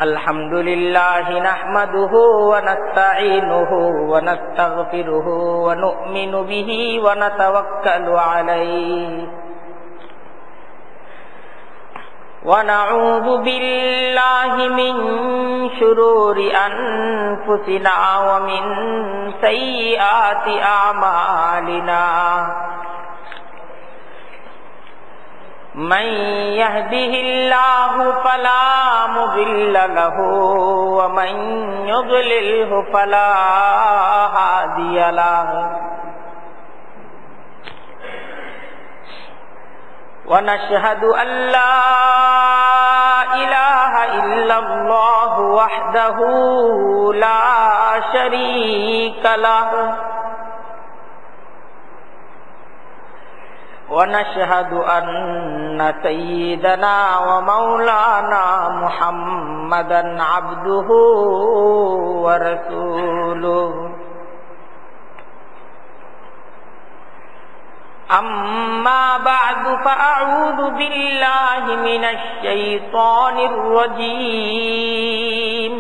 अल्हम्दुलिल्लाह नहमदुहु व नस्तईनुहु व नस्तगफिरुहु व नु'मिनु बिही व नतवक्कलु अलैहि व नऊज़ु बिल्लाहि मिन शुरूरि अनफुसिना व मिन सय्यिआति अमालिना मन यहदिहिल्लाहु फला मुदिल्ल लहु व मन युद्लिलहु फला हादिय लहु व नशहदु अल्ला इलाहा इल्लल्लाहु वहदहु ला शरीका लहु ونشهد أن سيدنا ومولانا محمدا عبده ورسوله أما بعد فأعوذ بالله من الشيطان الرجيم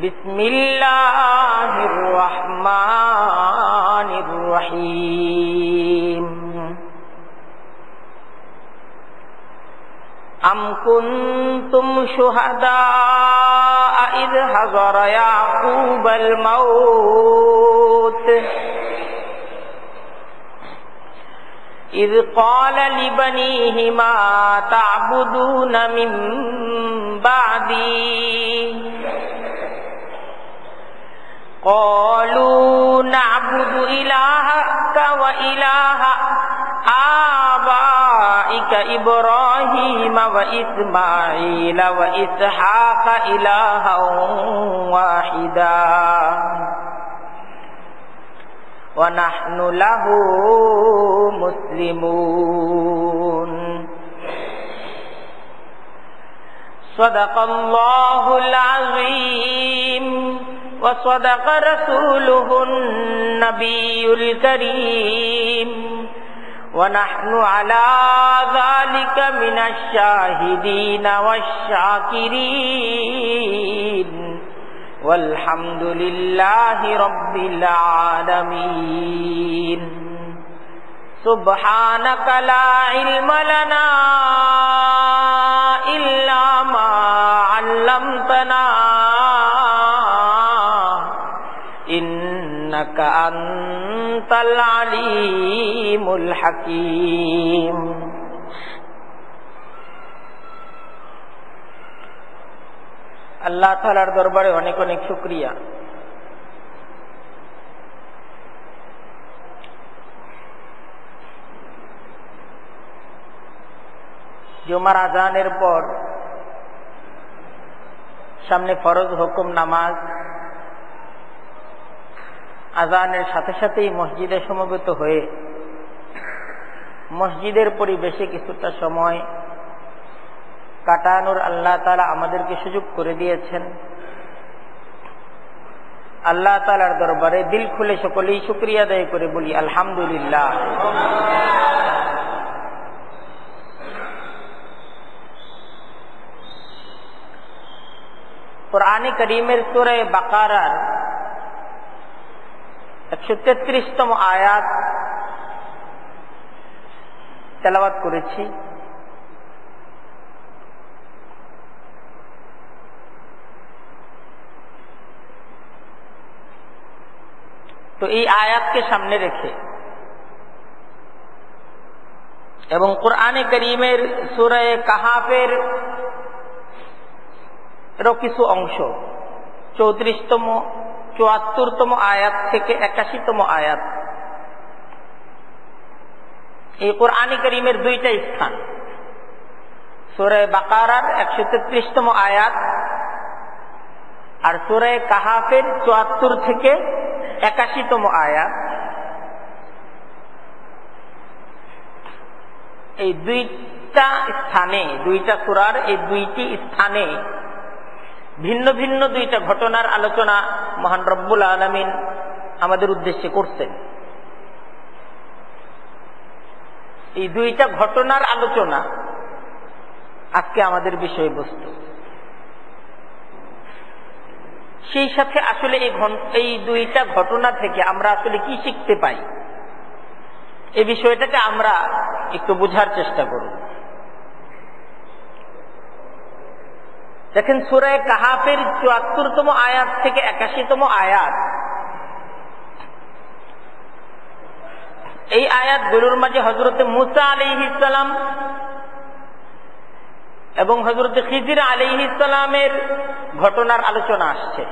بسم الله الرحمن الرحيم أم كنتم شهداء إذ حضر يعقوب الموت إذ قال لبنيه ما تعبدون من بعدي قالوا نعبد إلهك وإله آبائك إبراهيم وإسماعيل وإسحاق إلها واحدا ونحن له مسلمون صدق الله العظيم وصدق رسوله النبي الكريم ونحن على ذلك من الشاهدين والشاكرين والحمد لله رب العالمين سبحانك لا علم لنا إلا ما علمتنا إنك أنت العليم الحكيم আল্লাহ তাআলার দরবারে অনেক অনেক শুকরিয়া। জুমার আযানের পর সামনে ফরজ হুকুম নামাজ, আযানের সাথে সাথেই মসজিদে সমবেত হয়ে মসজিদের পরিবেশে কিছুটা সময় কাটানোর আল্লাহ তাআলা আমাদেরকে সুযোগ করে দিয়েছেন। আল্লাহ তাআলার দরবারে দিল খুলে সকলেই শুকরিয়া আদায় করে বলি আলহামদুলিল্লাহ। কুরআনে কারীমের সূরা বাকারার 133তম আয়াত তেলাওয়াত করেছি। তো এই আয়াতকে সামনে রেখে এবং কুরআনে কারীমের সূরা কাহাফের কিছু অংশ 34তম 74তম আয়াত থেকে 81তম আয়াত, এই কুরআনে কারীমের দুইটা স্থান, সূরা বাকারার 133তম আয়াত আর সূরা কাহাফের 74 থেকে 81তম আয়াত, এই দুইটা স্থানে, দুইটা সূরার এই দুইটি স্থানে ভিন্ন ভিন্ন দুইটা ঘটনার আলোচনা মহান রব্বুল আলামিন আমাদের উদ্দেশ্যে করছেন। এই দুইটা ঘটনার আলোচনা আজকে আমাদের বিষয়বস্তু। সেই সাথে আসলে এই দুইটা ঘটনা থেকে আমরা আসলে কি শিখতে পাই, এই বিষয়টাকে আমরা একটু বোঝার চেষ্টা করব। দেখেন, সূরা কাহাফের ৭৪তম আয়াত থেকে ৮১তম আয়াত, এই আয়াতগুলোর মাঝে হযরত মূসা আলাইহিস সালাম এবং হযরত খিজির আলাইহিস সালামের ঘটনার আলোচনা আসছে।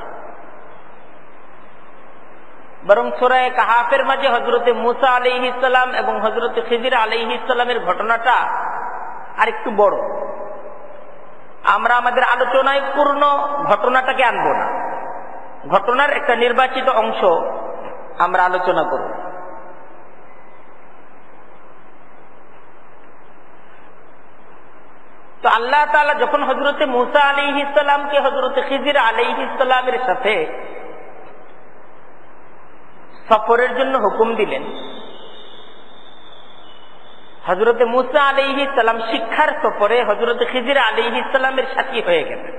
বরং সূরা কাহাফের মাঝে হযরত মূসা আলাইহিস সালাম এবং হযরত খিজির আলাইহিস সালামের ঘটনাটা আরেকটু বড়। আমরা আমাদের আলোচনায় পূর্ণ ঘটনাটাকে আনব না, ঘটনার একটা নির্বাচিত অংশ আমরা আলোচনা করব। তো আল্লাহ তাআলা যখন হযরত মূসা আলাইহিস সালামকে হযরত খিজির আলাইহিস সালামের সাথে সফরের জন্য হুকুম দিলেন, হযরত মূসা আলাইহিস সালাম শিক্ষার সফরে হযরত খিজির আলাইহিস সালামের সাথী হয়ে গেলেন।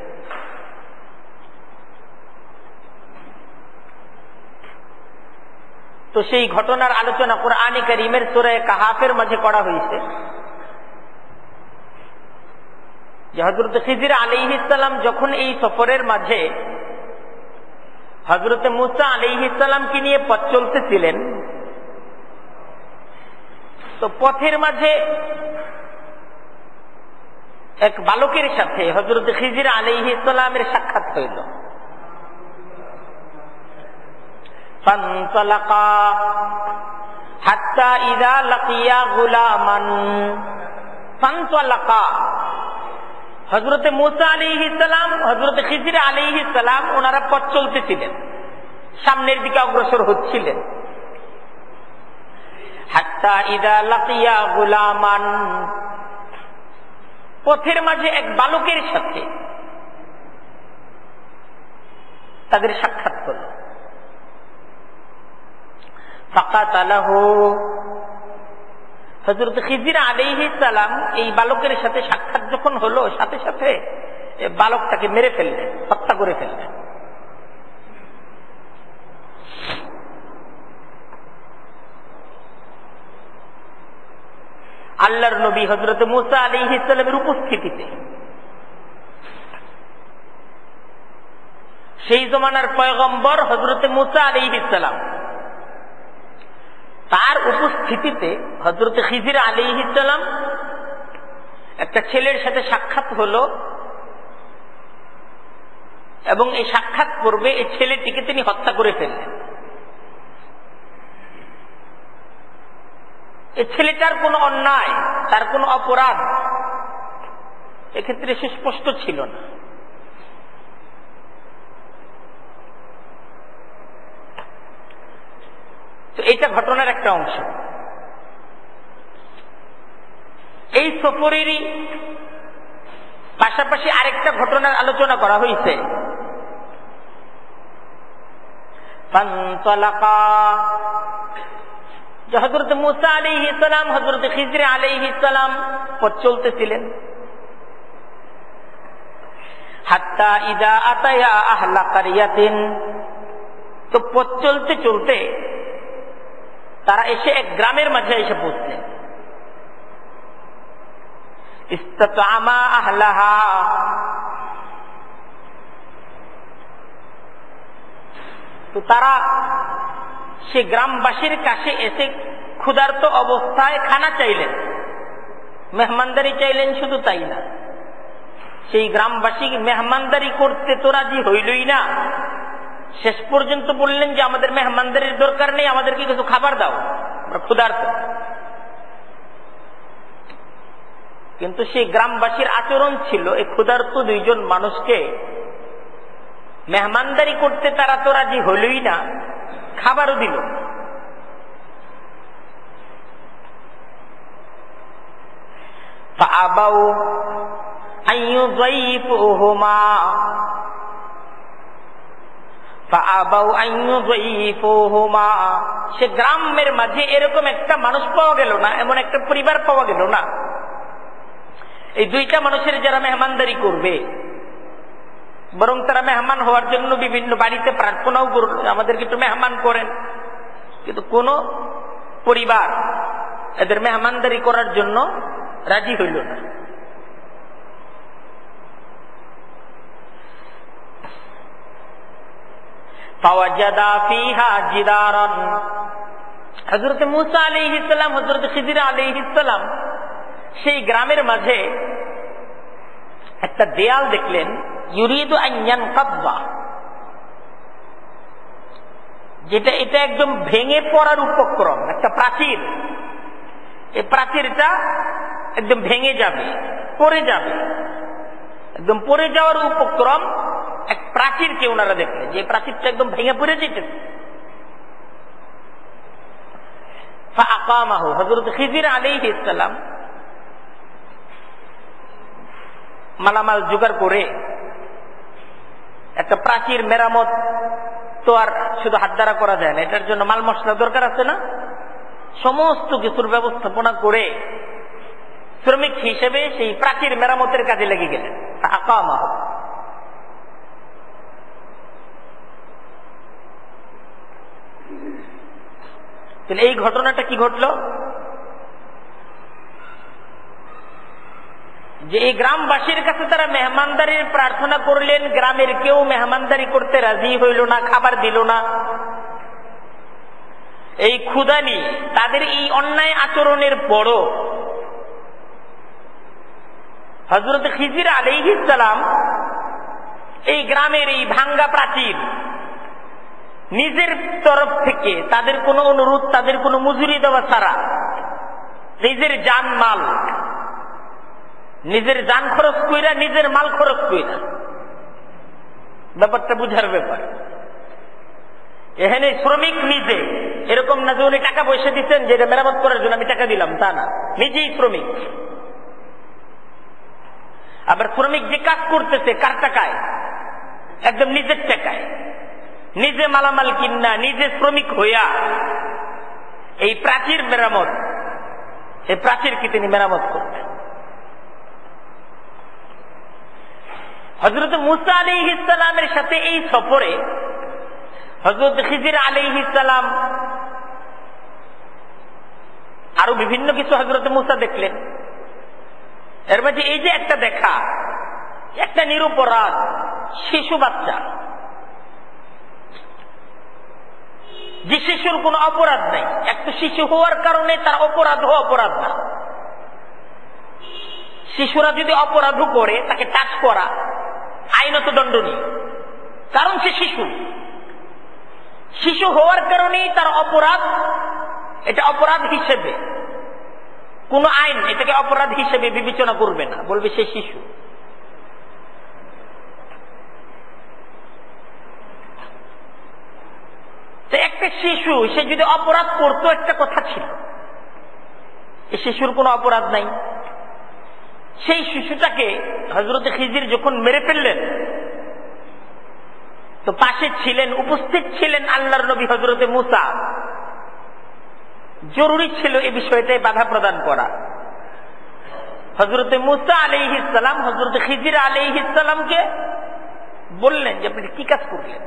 তো সেই ঘটনার আলোচনা কুরআনে কারীমের সূরা কাহাফের মাঝে করা হয়েছে যে হযরত খিজির আলাইহিস সালাম যখন এই সফরের মাঝে হযরত মূসা আলাইহিস সালামকে নিয়ে পথ চলতেছিলেন, তো পথের মাঝে এক বালকের সাথে হযরত খিজির আলাইহিস সালামের সাক্ষাৎ হইল। ফানতালাকা হাত্তা ইযা লাকিয়া গুলামান, ফানতালাকা হযরত মূসা আলাইহিস সালাম, হযরত খিজির আলাইহিস সালাম ওনারা পথ চলতেছিলেন, সামনের দিকে অগ্রসর হচ্ছিলেন। হাত্তা ইযা লাকিয়া গুলামান, পথের মাঝে এক বালকের সাথে তাদের সাক্ষাৎ হল। ফাকাতালাহু, হযরত খিজির আলাইহিস সালাম এই বালকের সাথে সাক্ষাৎ যখন হলো, সাথে সাথে বালকটাকে মেরে ফেললেন, হত্যা করে ফেললেন। আল্লাহর নবী হযরত মূসা আলাইহিস সালামের উপস্থিতিতে, সেই জমানার পয়গম্বর হযরত মূসা আলাইহিস সালাম, তার উপস্থিতিতে হযরত খিজির আলাইহিস সালাম একটা ছেলের সাথে সাক্ষাৎ হলো এবং এই সাক্ষাৎ পূর্বে এই ছেলেটিকে তিনি হত্যা করে ফেললেন। এই ছেলেটার কোনো অন্যায়, তার কোনো অপরাধ এক্ষেত্রে সুস্পষ্ট ছিল না। তো এটা ঘটনার একটা অংশ। এই সফরেরই পাশাপাশি আরেকটা ঘটনার আলোচনা করা হয়েছে। ফানতালাকা, যে হযরত মূসা আলাইহিস সালাম হযরত খিজির আলাইহিস সালাম পথ চলতেছিলেন। হাত্তা ইযা আতায়া আহলা কারিয়াতিন, তো পথ চলতে চলতে তারা এসে এক গ্রামের মাঝে এসে পৌঁছলেন। ইসতাতআমা আহলাহা, তো তারা সে গ্রামবাসীর কাছে এসে ক্ষুধার্ত অবস্থায় খানা চাইলেন, মেহমানদারি চাইলেন। শুধু তাই না, সেই গ্রামবাসী মেহমানদারি করতে তো রাজি হইলই না, শেষ পর্যন্ত বললেন যে আমাদের মেহমানদারির দরকার নেই, আমাদেরকে কিছু খাবার দাও, আমরা ক্ষুধার্ত। কিন্তু সেই গ্রামবাসীর আচরণ ছিল এই ক্ষুধার্ত দুইজন মানুষকে মেহমানদারি করতে তারা তো রাজি হইলই না, খাবারও দিল। ফাআবাউ আইয়ুযাইফুহুমা, ফাআবাউ আইয়ুযাইফুহুমা, সে গ্রামের মাঝে এরকম একটা মানুষ পাওয়া গেল না, এমন একটা পরিবার পাওয়া গেল না, এই দুইটা মানুষের যারা মেহমানদারি করবে, বরং তারা মেহমান হওয়ার জন্য বিভিন্ন বাড়িতে প্রার্থনাও করল, আমাদেরকে একটু মেহমান করেন, কিন্তু কোন পরিবার এদের মেহমানদারি করার জন্য রাজি হইল না। ফাওয়াজাদা ফিহা জিদারান, হযরত মূসা আলাইহিস সালাম, হযরত খিজির আলাইহিস সালাম সেই গ্রামের মাঝে একটা দেয়াল দেখলেন, ইউরিদু আন ইয়ানকাদ্দা, যেটা এটা একদম ভেঙে পড়ার উপক্রম, একটা প্রাচীর, এই প্রাচীরটা একদম ভেঙে যাবে, পড়ে যাবে, একদম পড়ে যাওয়ার উপক্রম এক প্রাচীরকে ওনারা দেখলেন, যে প্রাচীরটা একদম ভেঙে পড়ে যেতেছে। ফাআকামাহু, হযরত খিজির আলাইহিস সালাম মালামাল জোগাড় করে, একটা প্রাচীর মেরামত তো আর শুধু হাত দ্বারা করা যায় না, এটার জন্য মাল মশলা দরকার আছে না, সমস্ত কিছুর ব্যবস্থাপনা করে শ্রমিক হিসেবে সেই প্রাচীর মেরামতের কাজে লেগে গেলেন। ফাআকামাহু, তাহলে এই ঘটনাটা কি ঘটল, যে এই গ্রামবাসীর কাছে তারা মেহমানদারির প্রার্থনা করলেন, গ্রামের কেউ মেহমানদারি করতে রাজি হইল না, খাবার দিল না। এই ক্ষুধানি তাদের এই অন্যায় আচরণের পরও হযরত খিজির আলাইহিস সালাম এই গ্রামের এই ভাঙ্গা প্রাচীর নিজের তরফ থেকে তাদের কোনো অনুরোধ, তাদের কোনো মজুরি দেওয়া ছাড়া নিজের জান মাল, নিজের জান খরচ কইরা, নিজের মাল খরচ কইরা, ব্যাপারটা বুঝার ব্যাপার। এখানে শ্রমিক নিজে, এরকম না যে উনি টাকা পয়সা দিচ্ছেন যে এটা মেরামত করার জন্য আমি টাকা দিলাম, তা না, নিজেই শ্রমিক। আবার শ্রমিক যে কাজ করতেছে কার টাকায়, একদম নিজের টাকায়, নিজে মালামাল কিনা, নিজে শ্রমিক হইয়া এই প্রাচীর মেরামত, এই প্রাচীরকে তিনি মেরামত করতেন। হযরত মূসা আলাইহিস সালামের সাথে এই সফরে হযরত খিজির আলাইহিস সালাম আরো বিভিন্ন কিছু হযরত মূসা দেখলেন। এর মাঝে এই যে একটা দেখা, একটা নিরপরাধ শিশু বাচ্চা, যে শিশুর কোন অপরাধ নাই, একটা শিশু হওয়ার কারণে তার অপরাধ অপরাধ না। শিশুরা যদি অপরাধ করে তাকে টাচ করা আইনত দণ্ডনীয়, কারণ সে শিশু। শিশু হওয়ার কারণেই তার অপরাধ, এটা অপরাধ হিসেবে কোন আইন এটাকে অপরাধ হিসেবে বিবেচনা করবে না, বলবে সে শিশু। একটা শিশু সে যদি অপরাধ করতো একটা কথা ছিল, এই শিশুর কোনো অপরাধ নাই। সেই শিশুটাকে হযরত খিজির যখন মেরে ফেললেন, তো পাশে ছিলেন, উপস্থিত ছিলেন আল্লাহর নবী হযরত মূসা। জরুরি ছিল এই বিষয়টায় বাধা প্রদান করা। হযরত মূসা আলাইহিস সালাম হযরত খিজির আলাইহিস সালামকে বললেন যে আপনি কি কাজ করলেন,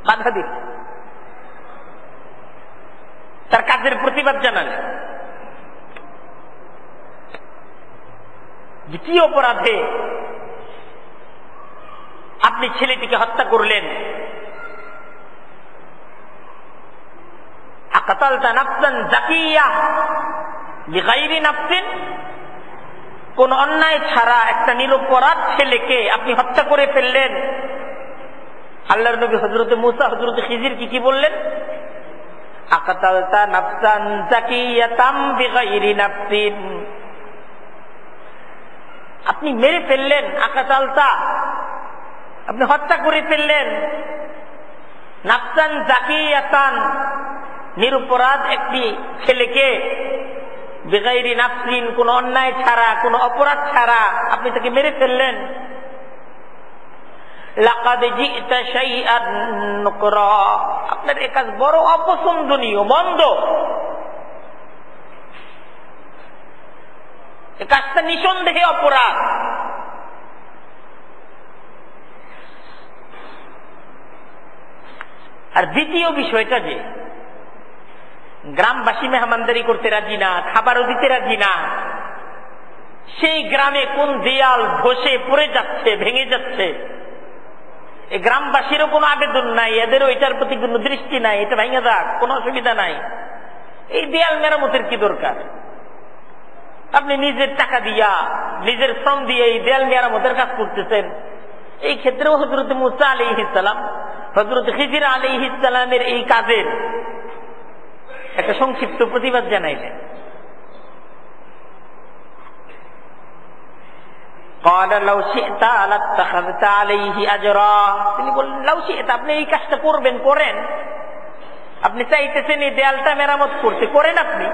বাধা দিলেন, তার কাজের প্রতিবাদ জানালেন যে কি অপরাধে আপনি ছেলেটিকে হত্যা করলেন। আকাতালতা নাফসান যাকিয়াহ বিগাইরি নাফসিন, কোন অন্যায় ছাড়া একটা নিরপরাধ ছেলেকে আপনি হত্যা করে ফেললেন। আল্লাহর নবী হযরত মূসা হযরত খিজির কি বললেন, আকাতালতা নাফসান যাকিয়াতাম বিগাইরি নাফসিন, আপনি মেরে ফেললেন, আকাতালতা আপনি হত্যা করে ফেললেন, নাফসান যাকিয়াতান নিরপরাধ একটি ছেলেকে, বেগাইরি নাফসিন কোন অন্যায় ছাড়া, কোন অপরাধ ছাড়া আপনি তাকে মেরে ফেললেন। লাকাদ জিতা শাইআন নুকরা, আপনার এই কাজ বড় অপছন্দনীয়, মন্দ, এই কাজটা নিঃসন্দেহে অপরাধ। আর দ্বিতীয় বিষয়টা যে গ্রামবাসী মেহমানদারি করতে রাজি না, খাবারও দিতে রাজি না, সেই গ্রামে কোন দেয়াল ধসে পড়ে যাচ্ছে, ভেঙে যাচ্ছে, এই গ্রামবাসীরও কোনো আবেদন নাই, এদেরও এটার প্রতি কোনো দৃষ্টি নাই, এটা ভেঙে যাক, কোনো অসুবিধা নাই, এই দেয়াল মেরামতের কি দরকার? আপনি নিজের টাকা দিয়া, নিজের শ্রম দিয়ে এই দেয়াল মেরামতের কাজ করতেছেন। এই ক্ষেত্রেও হযরত মূসা আলাইহিস সালাম হযরত খিজির আলাইহিস সালামের এই কাজের একটা সংক্ষিপ্ত প্রতিবাদ জানাইলেন। قال لو شئت لاتخذت عليه اجرا, তিনি বললেন লাউ শি'তা, আপনি এই কাজটা করবেন, করেন, আপনি চাইতেছেন এই দেয়ালটা মেরামত করতে, করেন আপনি,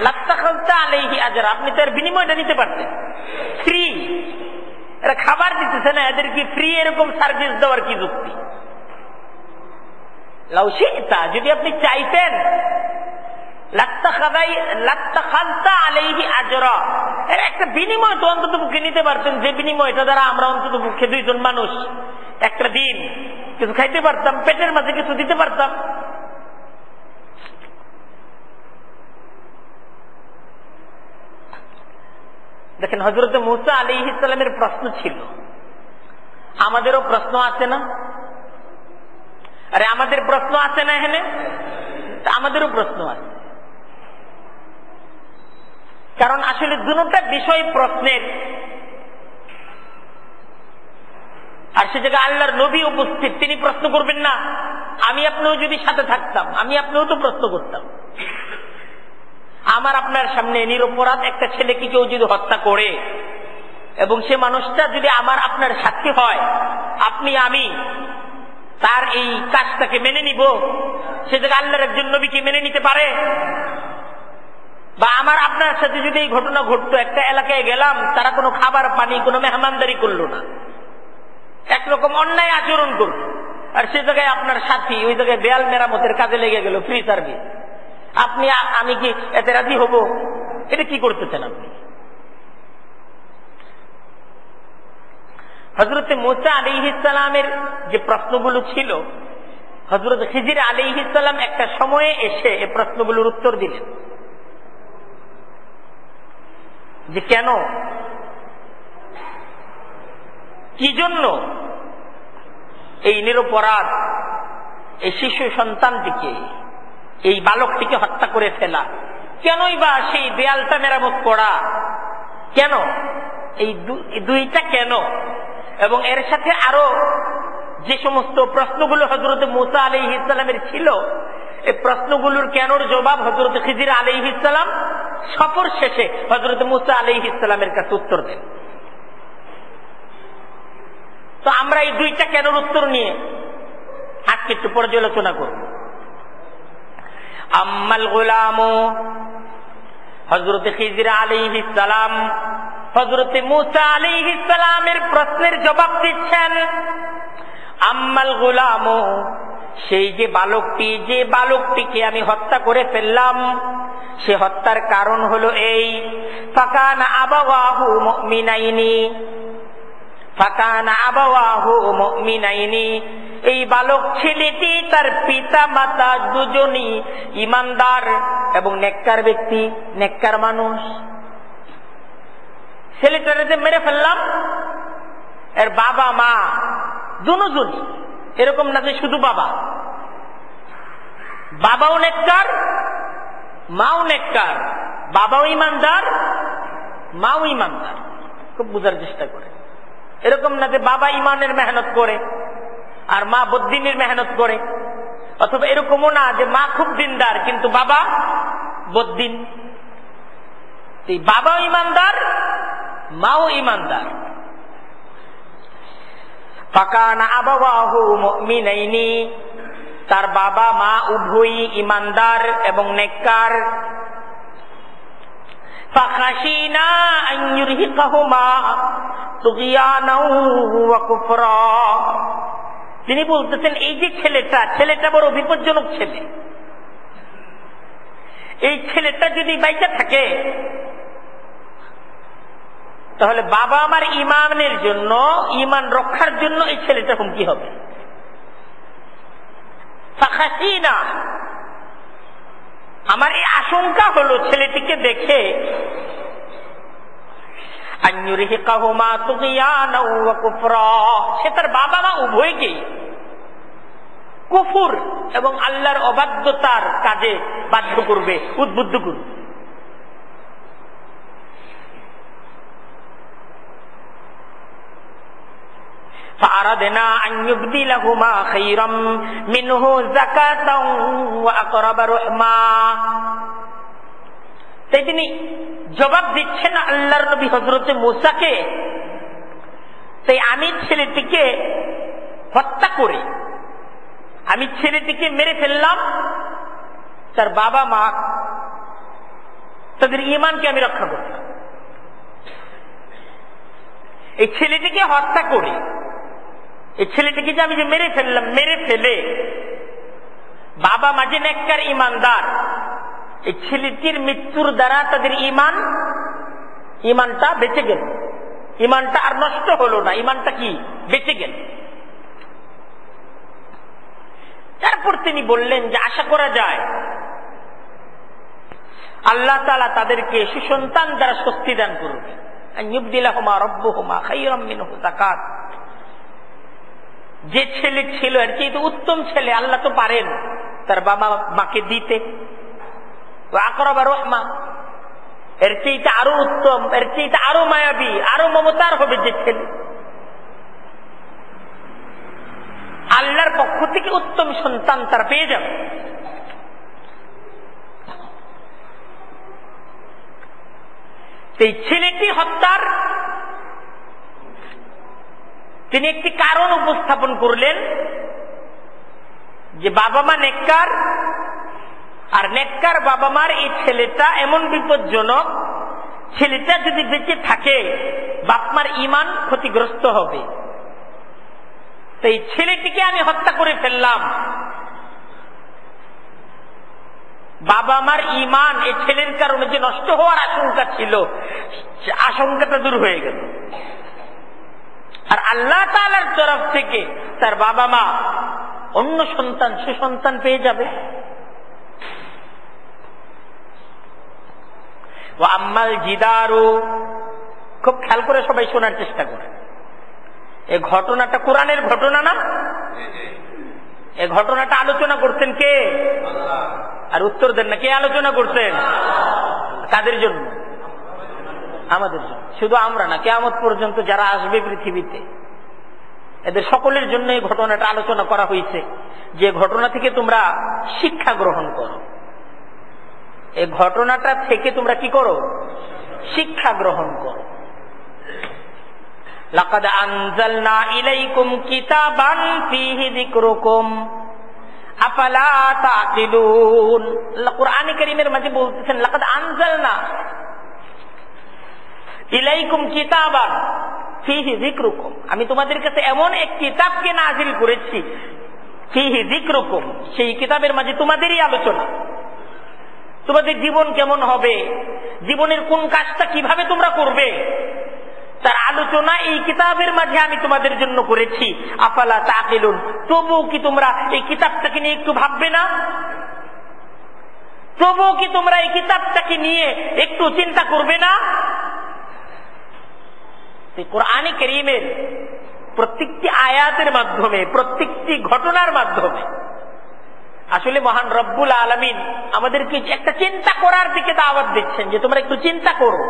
লাত্তাখাযতা আলাইহি আজরা, আপনি তার বিনিময়টা নিতে পারতেন, ফ্রি। এরা খাবার দিতেছে না, এদের কি ফ্রি এরকম সার্ভিস দেওয়ার কি যুক্তি? লাউ শি'তা, যদি আপনি চাইতেন, লাত্তাখাযতা আলাইহি আজরা, এর একটা বিনিময় তো অন্তত পক্ষে নিতে পারতেন, যে বিনিময়টা দ্বারা আমরা অন্তত পক্ষে দুইজন মানুষ একটা দিন কিছু খাইতে পারতাম, পেটের মাঝে কিছু দিতে পারতাম। দেখেন, হযরত মূসা আলাইহিস সালামের প্রশ্ন ছিল, আমাদেরও প্রশ্ন আছে না? আরে আমাদের প্রশ্ন আছে না? এখানে আমাদেরও প্রশ্ন আছে, কারণ আসলে দুটোটা বিষয় প্রশ্নের। আর সে জায়গায় আল্লাহর নবী উপস্থিত, তিনি প্রশ্ন করবেন না? আমি আপনিও যদি সাথে থাকতাম, আমি আপনিও তো প্রশ্ন করতাম। আমার আপনার সামনে নিরপরাধ একটা ছেলেকে কেউ যদি হত্যা করে এবং সে মানুষটা যদি আমার আপনার সাক্ষী হয়, আপনি আমি তার এই কাজটাকে মেনে নিব? সে জায়গায় আল্লাহর একজন নবী কি মেনে নিতে পারে? বা আমার আপনার সাথে যদি এই ঘটনা ঘটতো, একটা এলাকায় গেলাম, তারা কোনো খাবার পানি, কোনো মেহমানদারি করলো না, একরকম অন্যায় আচরণ করলো, আর সে জায়গায় আপনার সাথী ওই জায়গায় দেয়াল মেরামতের কাজে লেগে গেল, ফ্রি সার্ভিস, আপনি আমি কি এতে রাজি হব? এটা কি করতেছেন আপনি? হযরত মূসা আলাইহিস সালামের যে প্রশ্নগুলো ছিল, হযরত খিজির আলাইহিস সালাম একটা সময়ে এসে এই প্রশ্নগুলোর উত্তর দিলেন, যে কেন, কি জন্য এই নিরপরাধ এই শিশু সন্তানটিকে, এই বালকটিকে হত্যা করে ফেলা, কেনই বা সেই দেয়ালটা মেরামত করা, কেন এই দুইটা কেন? এবং এর সাথে আরো যে সমস্ত প্রশ্নগুলো হযরত মূসা আলাইহিস সালামের ছিল, এই প্রশ্নগুলোর কেনর জবাব হযরত খিজির আলাইহিস সালাম সফর শেষে হযরত মূসা আলাইহিস সালামের কাছে উত্তর দেন। তো আমরা এই দুইটা কেনর উত্তর নিয়ে আজকে একটু পর্যালোচনা করব। আম্মাল গুলামু, হযরত খিজির আলাইহিস সালাম হযরত মূসা আলাইহিস সালামের প্রশ্নের জবাব দিচ্ছেন। আম্মাল গুলামু, সেই যে বালকটি, যে বালকটিকে আমি হত্যা করে ফেললাম, সে হত্যার কারণ হলো এই, ফাকানা আবাওয়াহু মুমিনাইনি, ফাকানা আবাওয়াহু মুমিনাইনি, এই বালক ছেলেটি তার পিতা মাতা দুজনই ঈমানদার এবং নেককার ব্যক্তি, নেককার মানুষ। ছেলেটারে যে মেরে ফেললাম, এর বাবা মা দুজনই, এরকম না যে শুধু বাবা, বাবাও নেককার, মাও নেককার, বাবাও ঈমানদার, মাও ঈমানদার। খুব বুঝার চেষ্টা করে, এরকম না যে বাবা ঈমানের মেহনত করে আর মা বদ্দিনের মেহনত করে, অথবা এরকমও না যে মা খুব দিনদার কিন্তু বাবা বদ্দিন। বাবাও ঈমানদার, মাও ঈমানদার। ফাকানা আবাওয়াহু মুমিনাইনি, তার বাবা মা উভয়ই ঈমানদার এবং নেককার। ফাখাশিনা আন ইউরহিকাহুমা তুগিয়ানাও ওয়া কুফরা। তিনি বলতেছেন এই যে ছেলেটা বড় বিপজ্জনক ছেলে। এই ছেলেটা যদি বাইচা থাকে তাহলে বাবা আমার ইমানের জন্য, ইমান রক্ষার জন্য এই ছেলেটা হুমকি হবে। ফাখাসিনা, আমার এই আশঙ্কা হলো ছেলেটিকে দেখে আইয়ুরহিকাহুমা তুগিয়ানাও ওয়া কুফরা, সে তার বাবা মা উভয়কে কুফর এবং আল্লাহর অবাধ্যতার কাজে বাধ্য করবে, উদ্বুদ্ধ করবে। فأردنا أن يبدلهما خيرا منه زكاة وأقرب رحما। তাই তিনি জবাব দিচ্ছেন আল্লাহর নবী হযরতে মূসাকে, তাই আমি ছেলেটিকে হত্যা করে, আমি ছেলেটিকে মেরে ফেললাম, তার বাবা মা তাদের ঈমানকে আমি রক্ষা করলাম। এই ছেলেটিকে হত্যা করে, এই ছেলেটিকে যে আমি যে মেরে ফেললাম, মেরে ফেলে বাবা মা যে নেককার ঈমানদার, এই ছেলেটির মৃত্যুর দ্বারা তাদের ঈমানটা বেঁচে গেল, ঈমানটা আর নষ্ট হলো না, ঈমানটা কি বেঁচে গেল। তারপর তিনি বললেন যে আশা করা যায় আল্লাহ তাআলা তাদেরকে সুসন্তান দ্বারা স্বস্তি দান করবে। আইয়ুবদিলাহুমা রাব্বুহুমা খায়রাম মিনহু যাকাত, যে ছেলে ছিল এর চেয়ে উত্তম ছেলে আল্লাহ তো পারেন তার বাবা মাকে দিতে। আকরাবা রহমা, এর চেয়ে আরো উত্তম, এর চেয়ে আরো মায়াবী, আরো মমতার হবে যে ছেলে। আল্লাহর পক্ষ থেকে উত্তম সন্তান তার পেয়ে যাবে। এই ছেলেটি হত্যার তিনি একটি কারণ উপস্থাপন করলেন যে বাবা মা নেককার, আর নেককার বাবা মার এই ছেলেটা এমন বিপজ্জনক, ছেলেটা যদি বেঁচে থাকে বাপমার ঈমান ক্ষতিগ্রস্ত হবে। তো এই ছেলেটিকে আমি হত্যা করে ফেললাম, বাবা মার ঈমান এই ছেলের কারণে যে নষ্ট হওয়ার আশঙ্কা ছিল, আশঙ্কাটা দূর হয়ে গেল। আর আল্লাহ তাআলার তরফ থেকে তার বাবা মা অন্য সন্তান, সুসন্তান পেয়ে যাবে। ওয়া আম্মাল জিদারু, খুব খেয়াল করে সবাই শোনার চেষ্টা করে। এই ঘটনাটা কোরআনের ঘটনা না? এই ঘটনাটা আলোচনা করতেন কে? আর উত্তর দেন না, কে আলোচনা করতেন? কাদের জন্য? আমাদের জন্য। শুধু আমরা না, কিয়ামত পর্যন্ত যারা আসবে পৃথিবীতে এদের সকলের জন্য এই ঘটনাটা আলোচনা করা হয়েছে, যে ঘটনা থেকে তোমরা শিক্ষা গ্রহণ করো। এই ঘটনাটা থেকে তোমরা কি করো? শিক্ষা গ্রহণ করো। লাকাদ আনজালনা ইলাইকুম কিতাবান ফীহি যিকরুকুম আফালা তাকিলুন। আল্লাহ কোরআনে কারীমের মাঝে বলতেছেন লাকাদ আনজালনা ইলাইকুম কিতাবান ফীহি যিকরুকুম, আমি তোমাদের কাছে এমন এক কিতাবকে নাযিল করেছি, ফীহি যিকরুকুম, সেই কিতাবের মাঝে তোমাদেরই আলোচনা। তোমাদের জীবন কেমন হবে, জীবনের কোন কাজটা কিভাবে তোমরা করবে, তার আলোচনা এই কিতাবের মাঝে আমি তোমাদের জন্য করেছি। আফালা তাকিলুন, তবুও কি তোমরা এই কিতাবটাকে নিয়ে একটু ভাববে না? তবুও কি তোমরা এই কিতাবটাকে নিয়ে একটু চিন্তা করবে না? কোরআনে কারীমের প্রত্যেকটি আয়াতের মাধ্যমে, প্রত্যেকটি ঘটনার মাধ্যমে আসলে মহান রব্বুল আলামিন আমাদেরকে একটা চিন্তা করার দিকে দাওয়াত দিচ্ছেন, যে তোমরা একটু চিন্তা করো,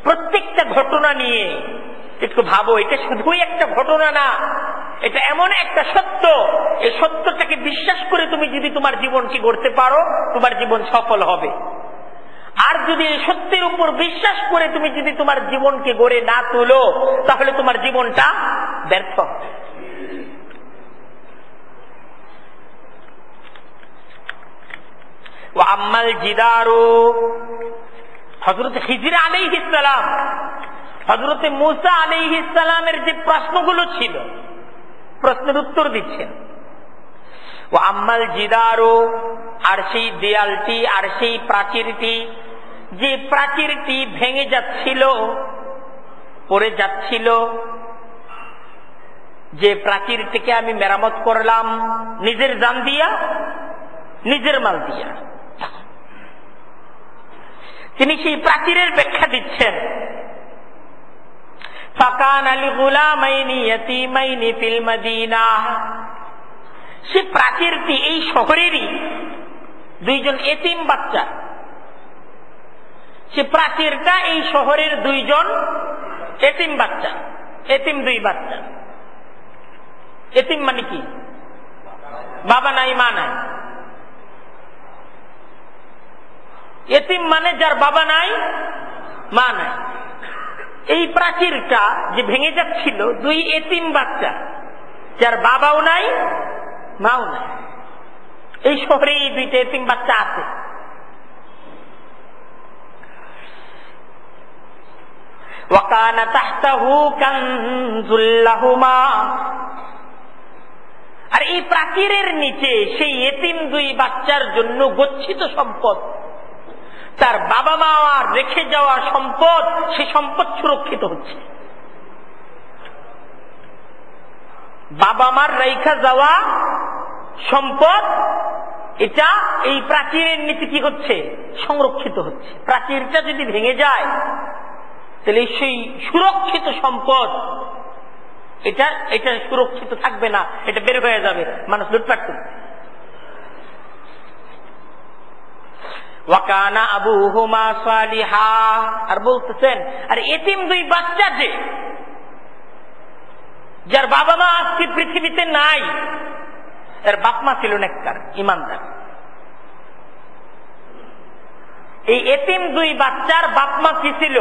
প্রত্যেকটা ঘটনা নিয়ে একটু ভাবো। এটা শুধুই একটা ঘটনা না, এটা এমন একটা সত্য, এই সত্যটাকে বিশ্বাস করে তুমি যদি তোমার জীবনকে গড়তে পারো, তোমার জীবন সফল হবে। আর যদি এই সত্যের উপর বিশ্বাস করে তুমি যদি তোমার জীবনকে গড়ে না তোলো, তাহলে তোমার জীবনটা ব্যর্থ হবে। ওয়া আম্মাল জিদারু, হযরত খিজির আলাইহিস সালাম হযরতে মূসা আলাইহিস সালামের যে প্রশ্নগুলো ছিল, প্রশ্নের উত্তর দিচ্ছেন। ও আম্মাল জিদারো, আর সেই দেয়ালটি, আর সেই প্রাচীরটি, যে প্রাচীরটি ভেঙে যাচ্ছিল, পড়ে যাচ্ছিল, যে প্রাচীরটিকে আমি মেরামত করলাম নিজের জান দিয়া, নিজের মাল দিয়া। তিনি সেই প্রাচীরের ব্যাখ্যা দিচ্ছেন। ফাকানা লিগুলামাইনি ইয়াতীমাইনি ফিল মাদিনাহ, সে প্রাচীরটি এই শহরেরই দুইজন এতিম বাচ্চা, সে প্রাচীরটা এই শহরের দুইজন এতিম বাচ্চা, এতিম দুই বাচ্চা। এতিম মানে কি? বাবা নাই মা নাই। এতিম মানে যার বাবা নাই মা নাই। এই প্রাচীরটা যে ভেঙে যাচ্ছিল, দুই এতিম বাচ্চা যার বাবাও নাই মাও নাই। এই শহরে এই দুইটা এতিম বাচ্চা আছে। ওয়াকানা তাহতাহু কানজুল লাহুমা, আর এই প্রাচীরের নিচে সেই এতিম দুই বাচ্চার জন্য গচ্ছিত সম্পদ, তার বাবা মা রেখে যাওয়া সম্পদ, সে সম্পদ সুরক্ষিত হচ্ছে। বাবা মার রেখা যাওয়া সম্পদ, এটা এই প্রাচীরের নিচে কি হচ্ছে? সংরক্ষিত হচ্ছে। প্রাচীরটা যদি ভেঙে যায় তাহলে সেই সুরক্ষিত সম্পদ এটা এটা সুরক্ষিত থাকবে না, এটা বের হয়ে যাবে, মানুষ লুটপাট করবে। ওয়াকানা আবুহুমা সালিহা, আর বলতেছেন আর এতিম দুই বাচ্চা যে, যার বাবা মা আজকে পৃথিবীতে নাই, এর বাপ মা ছিল নেককার, ইমানদার। এই এতিম দুই বাচ্চার বাপ মা কি ছিল?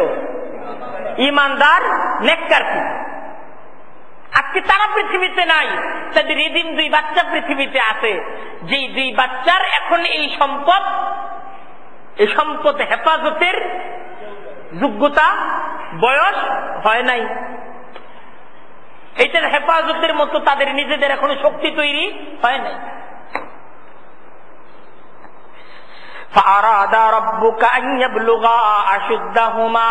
ইমানদার, নেককার ছিল। আজকে তারা পৃথিবীতে নাই, তাদের এতিম দুই বাচ্চা পৃথিবীতে আছে। যে দুই বাচ্চার এখন এই সম্পদ হেফাজতের যোগ্যতা, বয়স হয় নাই, এটার হেফাজতের মতো তাদের নিজেদের এখনো শক্তি তৈরি হয় নাই। ফারাদা রাব্বুকা আন ইয়াবলুগা আশুদ্দাহুমা,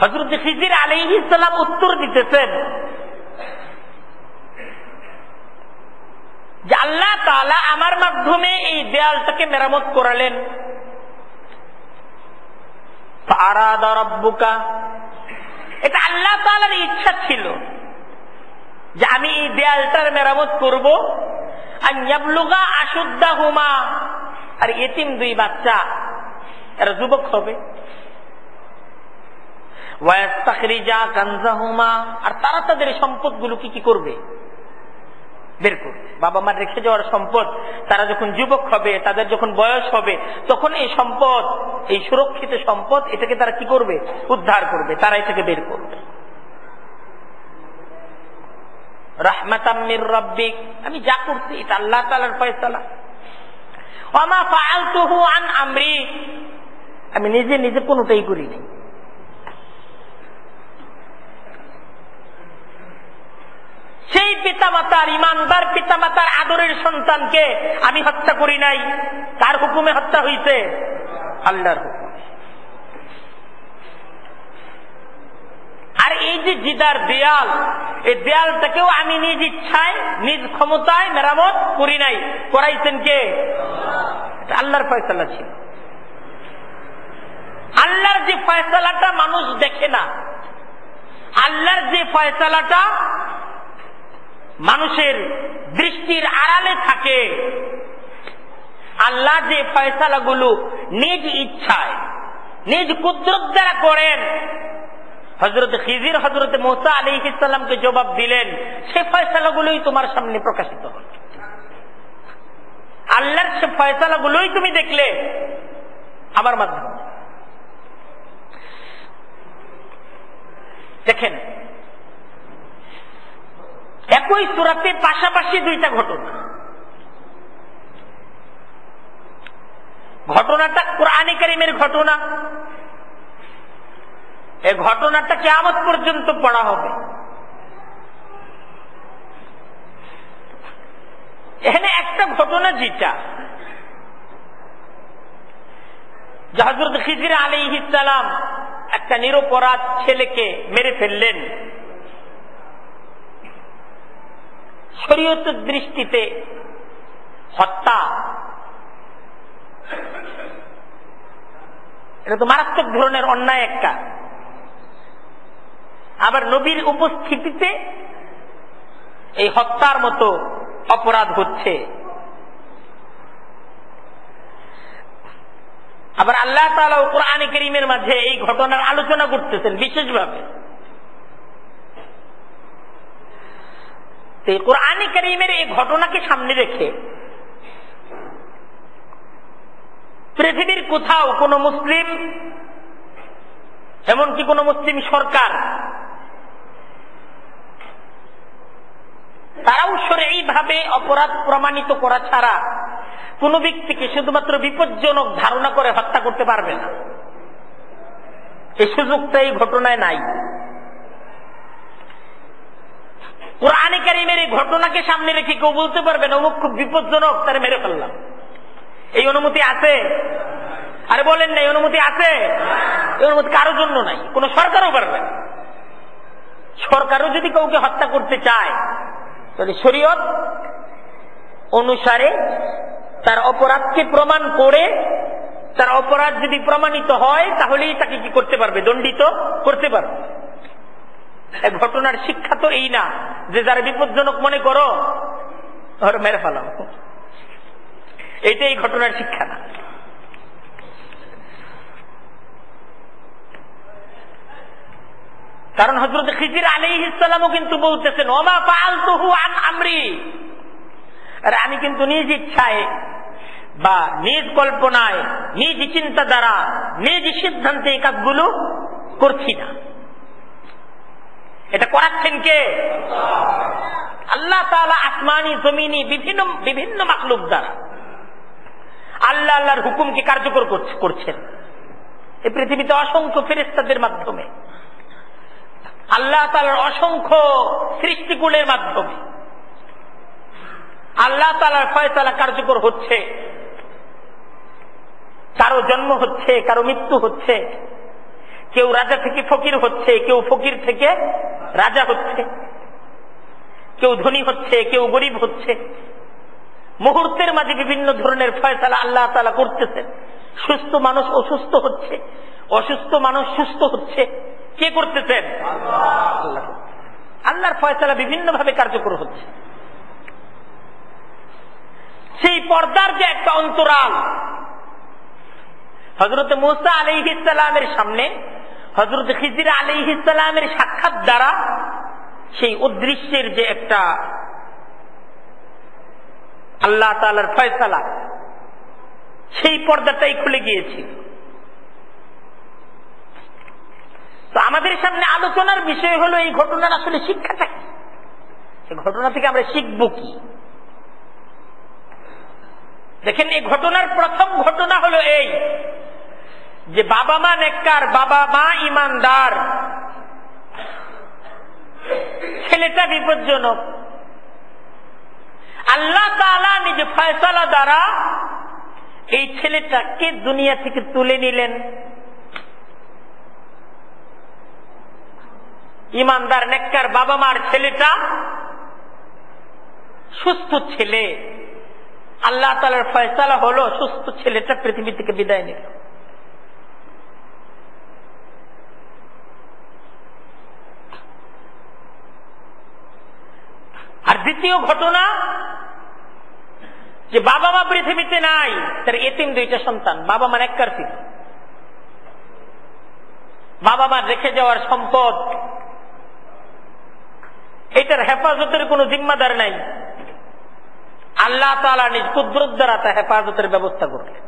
হযরত খিজির আলাইহিস সালাম উত্তর দিতেছেন যে আল্লাহ তাআলা আমার মাধ্যমে এই দেয়ালটাকে মেরামত করালেন। ফারাদা রাব্বুকা, এটা আল্লাহ তাআলার ইচ্ছা ছিল যে আমি এই দেয়ালটার মেরামত করব। আন ইয়াবলুগা আশুদ্দাহুমা, আর এতিম দুই বাচ্চা এরা যুবক হবে। ওয়াস্তাখরিজা কানজাহুমা, আর তারা তাদের সম্পদগুলো কি করবে? বের করবে। বাবা মার রেখে যাওয়ার সম্পদ, তারা যখন যুবক হবে, তাদের যখন বয়স হবে, তখন এই সম্পদ, এই সুরক্ষিত সম্পদ, এটাকে তারা কি করবে? উদ্ধার করবে, তারা এটাকে বের করবে। রাহমাতাম মির রাব্বিক, আমি যা করছি এটা আল্লাহ তাআলার ফয়সালা। ওয়া মা ফাআলতুহু আন আমরি, আমি নিজে নিজে কোনোটাই করিনি। সেই পিতামাতার, ইমানদার পিতামাতার আদরের সন্তানকে আমি হত্যা করি নাই। কার হুকুমে হত্যা হইছে? আল্লাহর হুকুমে। আর এই যে জিদার দেয়াল, এই দেয়ালটাকেও আমি নিজ ইচ্ছায়, নিজ ক্ষমতায় মেরামত করি নাই, করাইছেন কে? আল্লাহর ফয়সালা ছিল। আল্লাহর যে ফয়সালাটা মানুষ দেখে না, আল্লাহর যে ফয়সালাটা মানুষের দৃষ্টির আড়ালে থাকে, আল্লাহ যে ফয়সালাগুলো নিজ ইচ্ছায়, নিজ কুদরত দ্বারা করেন, হযরত খিজির হযরত মূসা আলাইহিস সালামকে জবাব দিলেন, সে ফয়সালাগুলোই তোমার সামনে প্রকাশিত হল। আল্লাহর সে ফয়সালাগুলোই তুমি দেখলে আমার মাধ্যমে। দেখেন, একই সূরাতে পাশাপাশি দুইটা ঘটনা। ঘটনাটা কোরআনে কারীমের ঘটনা, এই ঘটনাটা কিয়ামত পর্যন্ত পড়া হবে। এখানে একটা ঘটনা যেটা হযরত খিজির আলাইহিস সালাম একটা নিরপরাধ ছেলেকে মেরে ফেললেন, শরীয়তের দৃষ্টিতে হত্যা, এটা তো মারাত্মক ধরনের অন্যায় একটা। আবার নবীর উপস্থিতিতে এই হত্যার মতো অপরাধ হচ্ছে। আবার আল্লাহ তাআলা কোরআনে কারীমের মাঝে এই ঘটনার আলোচনা করতেছেন বিশেষভাবে। এই কোরআনে কারীমের এই ঘটনাকে সামনে রেখে পৃথিবীর কোথাও কোন মুসলিম, এমনকি কোন মুসলিম সরকার, তারাও শরঈভাবে অপরাধ প্রমাণিত করা ছাড়া কোন ব্যক্তিকে শুধুমাত্র বিপজ্জনক ধারণা করে হত্যা করতে পারবে না। এই সুযোগটা এই ঘটনায় নাই। কোরআনে কারীমের এই ঘটনাকে সামনে রেখে কেউ বলতে পারবে না অমুক খুব বিপজ্জনক, তারে মেরে ফেললাম। এই অনুমতি আছে? আরে বলেন না, এই অনুমতি আছে? এই অনুমতি কারোর জন্য নাই, কোন সরকারও পারবে না। সরকারও যদি কাউকে হত্যা করতে চায় তাহলে শরীয়ত অনুসারে তার অপরাধকে প্রমাণ করে, তার অপরাধ যদি প্রমাণিত হয় তাহলেই তাকে কি করতে পারবে? দণ্ডিত করতে পারবে। ঘটনার শিক্ষা তো এই না যে যারা বিপজ্জনক মনে করো ওর মেরে ফেলাও, এইটাই ঘটনার শিক্ষা না। কারণ হযরত খিজির আলাইহিস সালামও কিন্তু বলতেছেন ওমা ফাআলতুহু আন আমরি, আরে আমি কিন্তু নিজ ইচ্ছায় বা নিজ কল্পনায়, নিজ চিন্তা দ্বারা, নিজ সিদ্ধান্তে এই কাজগুলো করছি না। এটা করাচ্ছেন কে? আল্লাহ তাআলা আসমানি জমিনি বিভিন্ন মাখলুক দ্বারা আল্লাহ আল্লাহর হুকুমকে কার্যকর করছেন। এই পৃথিবীতে অসংখ্য ফেরেশতাদের মাধ্যমে, আল্লাহ তাআলার অসংখ্য সৃষ্টিকুলের মাধ্যমে আল্লাহ তাআলার ফয়সালা কার্যকর হচ্ছে। কারো জন্ম হচ্ছে, কারো মৃত্যু হচ্ছে, কেউ রাজা থেকে ফকির হচ্ছে, কেউ ফকির থেকে রাজা হচ্ছে, কেউ ধনী হচ্ছে, কেউ গরিব হচ্ছে। মুহূর্তের মাঝে বিভিন্ন ধরনের ফয়সালা আল্লাহ তাআলা করতেছেন। সুস্থ মানুষ অসুস্থ হচ্ছে, অসুস্থ মানুষ সুস্থ হচ্ছে। কে করতেছেন? আল্লাহ। আল্লাহর ফয়সালা বিভিন্ন ভাবে কার্যকর হচ্ছে। সেই পর্দার যে একটা অন্তরাল, হযরত মূসা আলাইহিস সালামের সামনে হযরত খিজির আলাইহিস সালামের সাক্ষাৎ দ্বারা সেই অদৃশ্যের যে একটা আল্লাহ তাআলার ফয়সালা, সেই পর্দাটাই খুলে গিয়েছে। তো আমাদের সামনে আলোচনার বিষয় হলো এই ঘটনার আসলে শিক্ষাটা কি, এই ঘটনা থেকে আমরা শিখব কি। দেখেন, এই ঘটনার প্রথম ঘটনা হলো এই যে বাবা মা নেককার, বাবা মা ইমানদার, ছেলেটা বিপজ্জনক। আল্লাহ তাআলা নিজ ফয়সালা দ্বারা এই ছেলেটাকে দুনিয়া থেকে তুলে নিলেন। ইমানদার নেককার বাবা মার ছেলেটা সুস্থ ছেলে, আল্লাহ তাআলার ফয়সালা হলো সুস্থ ছেলেটা পৃথিবী থেকে বিদায় নিল। আর দ্বিতীয় ঘটনা যে বাবা মা পৃথিবীতে নাই, তার এতিম দুইটা সন্তান। বাবা মা নেককার ছিল, বাবা মা রেখে যাওয়ার সম্পদ, এটার হেফাজতের কোন জিম্মাদার নাই। আল্লাহ তাআলা নিজ কুদরত দ্বারা তা হেফাজতের ব্যবস্থা করলেন।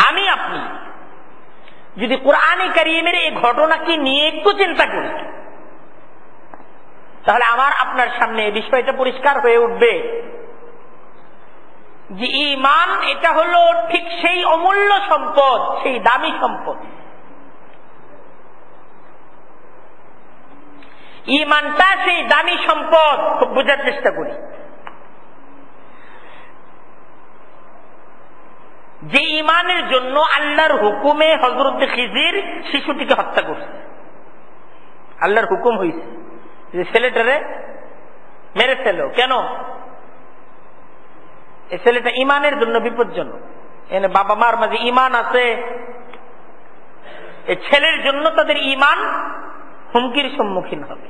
আমি আপনি যদি কোরআনে কারীমের এই ঘটনাকে নিয়ে একটু চিন্তা করি, তাহলে আমার আপনার সামনে এই বিষয়টা পরিষ্কার হয়ে উঠবে যে ঈমান এটা হলো ঠিক সেই অমূল্য সম্পদ, সেই দামি সম্পদ। ঈমানটা সেই দামি সম্পদ, খুব বোঝার চেষ্টা করি। যে ঈমানের জন্য আল্লাহর হুকুমে হযরত খিজির শিশুটিকে হত্যা করছে। আল্লাহর হুকুম হয়েছে যে ছেলেটারে মেরে ফেলো। কেন? এই ছেলেটা ঈমানের জন্য বিপজ্জনক। এনে বাবা মার মাঝে ঈমান আছে, এই ছেলের জন্য তাদের ঈমান হুমকির সম্মুখীন হবে।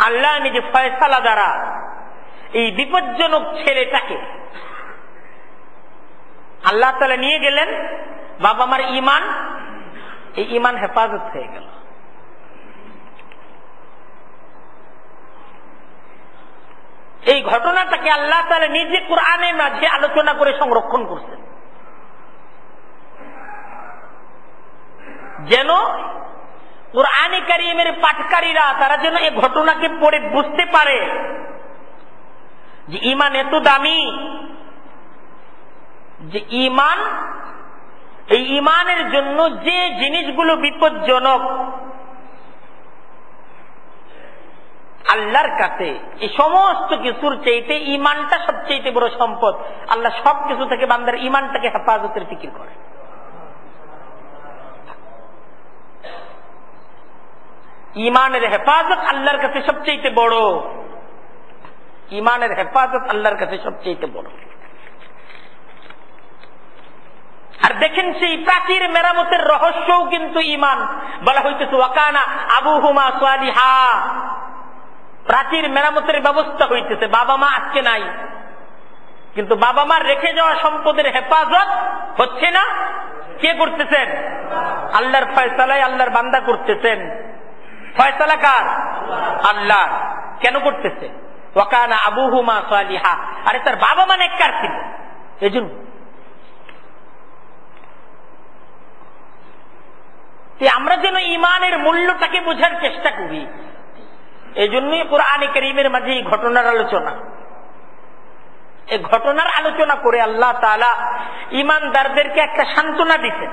আল্লাহ নিজে ফয়সালা দ্বারা এই বিপজ্জনক ছেলেটাকে আল্লাহ তাআলা নিয়ে গেলেন। বাবা মার ঈমান, এই ঈমান হেফাজত হয়ে গেল। এই ঘটনাটাকে আল্লাহ তাআলা নিজে কোরআনের মাঝে আলোচনা করে সংরক্ষণ করছেন, যেন কোরআনে কারীমের পাঠকারীরা তারা যেন এই ঘটনাকে পড়ে বুঝতে পারে যে ঈমান এত দামি, যে ঈমান, এই ঈমানের জন্য যে জিনিসগুলো বিপজ্জনক আল্লাহর কাছে, এই সমস্ত কিছুর চাইতে ঈমানটা সবচেয়ে বড় সম্পদ। আল্লাহ সবকিছু থেকে বান্দার ঈমানটাকে হেফাজতের ফিকির করে। ঈমানের হেফাজত আল্লাহর কাছে সবচেয়ে বড়। ঈমানের হেফাজত আল্লাহর কাছে সবচেয়ে বড়। আর দেখেন সেই প্রাচীর মেরামতের রহস্যও কিন্তু ঈমান। বলা হইতেছে ওয়াকানা আবুহুমা সালিহা, প্রাচীর মেরামতের ব্যবস্থা হইতেছে। বাবা মা আজকে নাই, কিন্তু বাবা মার রেখে যাওয়া সম্পদের হেফাজত হচ্ছে না। কে করতেছেন? আল্লাহর ফয়সালায় আল্লাহর বান্দা করতেছেন। ফয়সালা কার? আল্লাহ। কেন করতেছে? ওয়াকানা আবুহুমা সালিহা, আরে তার বাবা মা নেককার ছিল, এজন্য। আমরা যেন ঈমানের মূল্যটাকে বোঝার চেষ্টা করি। এই জন্যই কোরআনে কারীমের মাঝে এই ঘটনার আলোচনা। এই ঘটনার আলোচনা করে আল্লাহ তাআলা ঈমানদারদেরকে একটা সান্ত্বনা দিতেন,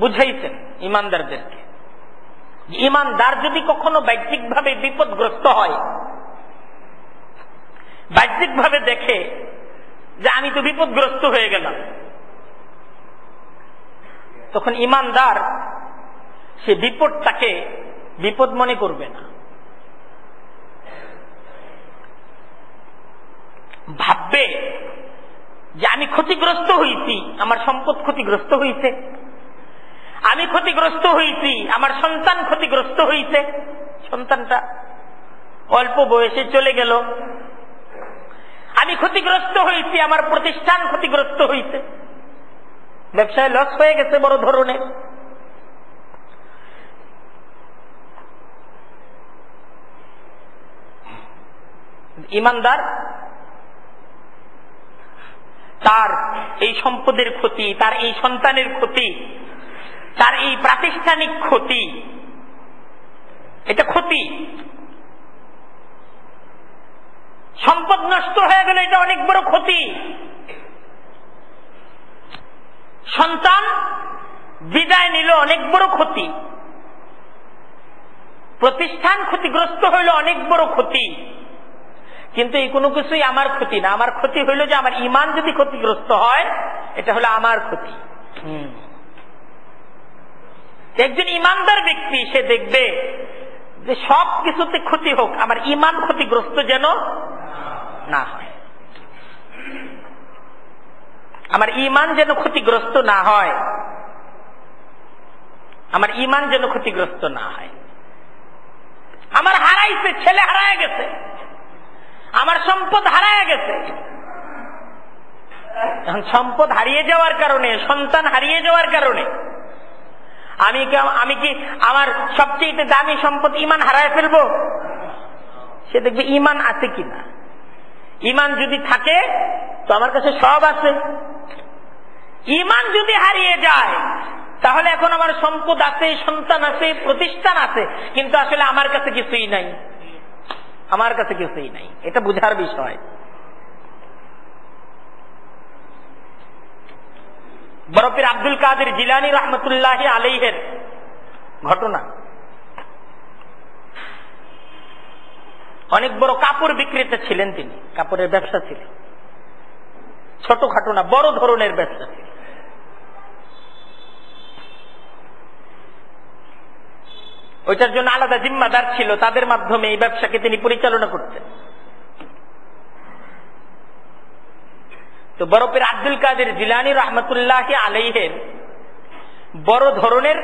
বুঝাইছেন ঈমানদারদেরকে। ঈমানদার যদি কখনো বাহ্যিকভাবে বিপদগ্রস্ত হয়, বাহ্যিকভাবে দেখে যে আমি তো বিপদগ্রস্ত হয়ে গেলাম, তখন ঈমানদার সে বিপদটাকে বিপদ মনে করবে না, ভাববে যে আমি ক্ষতিগ্রস্ত হয়েছি, আমার সম্পদ ক্ষতিগ্রস্ত হয়েছে, আমি ক্ষতিগ্রস্ত হয়েছি, আমার সন্তান ক্ষতিগ্রস্ত হয়েছে, সন্তানটা অল্প বয়সে চলে গেল, আমি ক্ষতিগ্রস্ত হয়েছি, আমার প্রতিষ্ঠান ক্ষতিগ্রস্ত হয়েছে, ব্যবসায় লস হয়ে গেছে বড় ধরনের। ঈমানদার তার এই সম্পদের ক্ষতি, তার এই সন্তানের ক্ষতি, তার এই প্রাতিষ্ঠানিক ক্ষতি, এটা ক্ষতি। সম্পদ নষ্ট হয়ে গেল, এটা অনেক বড় ক্ষতি। সন্তান বিদায় নিল, অনেক বড় ক্ষতি। প্রতিষ্ঠান ক্ষতিগ্রস্ত হইল, অনেক বড় ক্ষতি। কিন্তু এই কোনো কিছুই আমার ক্ষতি না। আমার ক্ষতি হইল যে আমার ঈমান যদি ক্ষতিগ্রস্ত হয়, এটা হলো আমার ক্ষতি। একজন ঈমানদার ব্যক্তি সে দেখবে যে সব কিছুতে ক্ষতি হোক, আমার ঈমান ক্ষতিগ্রস্ত যেন না হয়, আমার ঈমান যেন ক্ষতিগ্রস্ত না হয়, আমার ঈমান যেন ক্ষতিগ্রস্ত না হয়। আমার হারাইছে, ছেলে হারায় গেছে, আমার সম্পদ হারায় গেছে। এখন সম্পদ হারিয়ে যাওয়ার কারণে, সন্তান হারিয়ে যাওয়ার কারণে আমি কি আমার সবচেয়ে দামি সম্পদ ঈমান হারায় ফেলবো? সে দেখবে ঈমান আছে কিনা। ঈমান যদি থাকে তো আমার কাছে সব আছে। ঈমান যদি হারিয়ে যায় তাহলে এখন আমার সম্পদ আছে, সন্তান আছে, প্রতিষ্ঠান আছে, কিন্তু আসলে আমার কাছে কিছুই নাই। আমার কাছে কিছুই নাই। এটা বুঝার বিষয়। বড় পীর আব্দুল কাদের জিলানী রহমতুল্লাহি আলাইহির ঘটনা। অনেক বড় কাপড় বিক্রেতা ছিলেন তিনি, কাপড়ের ব্যবসা ছিল, ছোটখাটো না, বড় ধরনের ব্যবসা ছিল। ওইটার জন্য আলাদা জিম্মাদার ছিল, তাদের মাধ্যমে এই ব্যবসাকে তিনি পরিচালনা করতেন। তো বড় পীর আব্দুল কাদের জিলানী রহমতুল্লাহি আলাইহির বড় ধরনের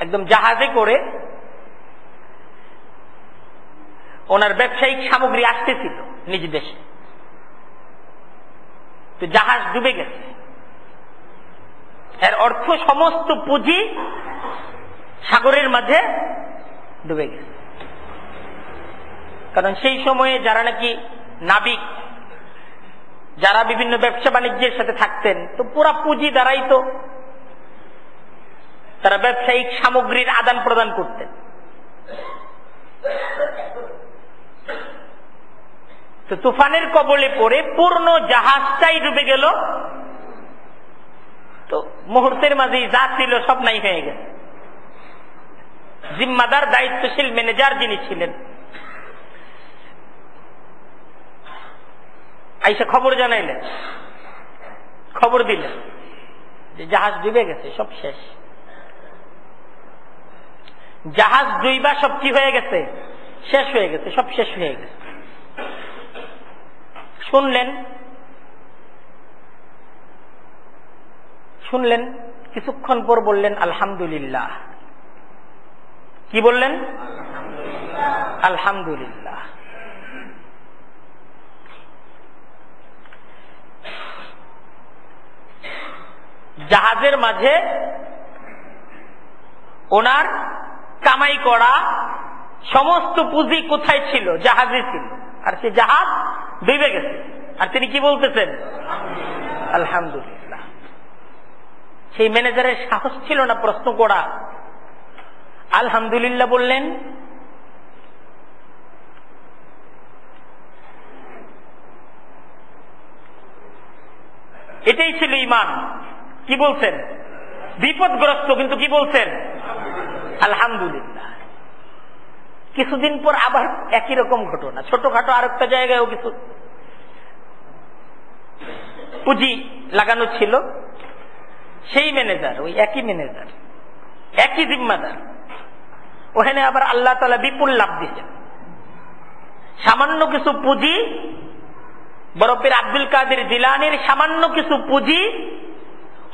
একদম জাহাজে করে ওনার ব্যবসায়িক সামগ্রী আসতেছিল নিজ দেশে। তো জাহাজ ডুবে গেছে। এর অর্থ সমস্ত পুঁজি সাগরের মাঝে ডুবে গেছে। কারণ সেই সময়ে যারা নাকি নাবিক, যারা বিভিন্ন ব্যবসা বাণিজ্যের সাথে থাকতেন, তো পুরা পুঁজি দ্বারাই তো তারা ব্যবসায়িক সামগ্রীর আদান প্রদান করতেন। তো তুফানের কবলে পড়ে পূর্ণ জাহাজটাই ডুবে গেল। তো মুহূর্তের মাঝেই যা ছিল সব নাই হয়ে গেছে। জিম্মাদার দায়িত্বশীল ম্যানেজার যিনি ছিলেন, আইসা খবর জানাইলেন, খবর দিলেন যে জাহাজ ডুবে গেছে, সব শেষ। জাহাজ ডুইবা সব কি হয়ে গেছে? শেষ হয়ে গেছে, সব শেষ হয়ে গেছে। শুনলেন, কিছুক্ষণ পর বললেন আলহামদুলিল্লাহ। কি বললেন? আলহামদুলিল্লাহ। জাহাজের মাঝে ওনার কামাই করা সমস্ত পুঁজি কোথায় ছিল? জাহাজে ছিল। আর সে জাহাজ ডুবে গেছে, আর তিনি কি বলতেছেন? আলহামদুলিল্লাহ। সেই ম্যানেজারের সাহস ছিল না প্রশ্ন করা, আলহামদুলিল্লাহ বললেন। এটাই ছিল ঈমান। কি বলছেন? বিপদগ্রস্ত, কিন্তু কি বলছেন? আলহামদুলিল্লাহ। কিছুদিন পর আবার একই রকম ঘটনা, ছোটখাটো আরেকটা জায়গায়ও কিছু পুঁজি লাগানো ছিল। সেই ম্যানেজার, ওই একই ম্যানেজার, একই জিম্মাদার, ওখানে আবার আল্লাহ তাআলা বিপুল লাভ দিচ্ছেন। সামান্য কিছু পুঁজি, বড় পীর আব্দুল কাদের জিলানীর সামান্য কিছু পুঁজি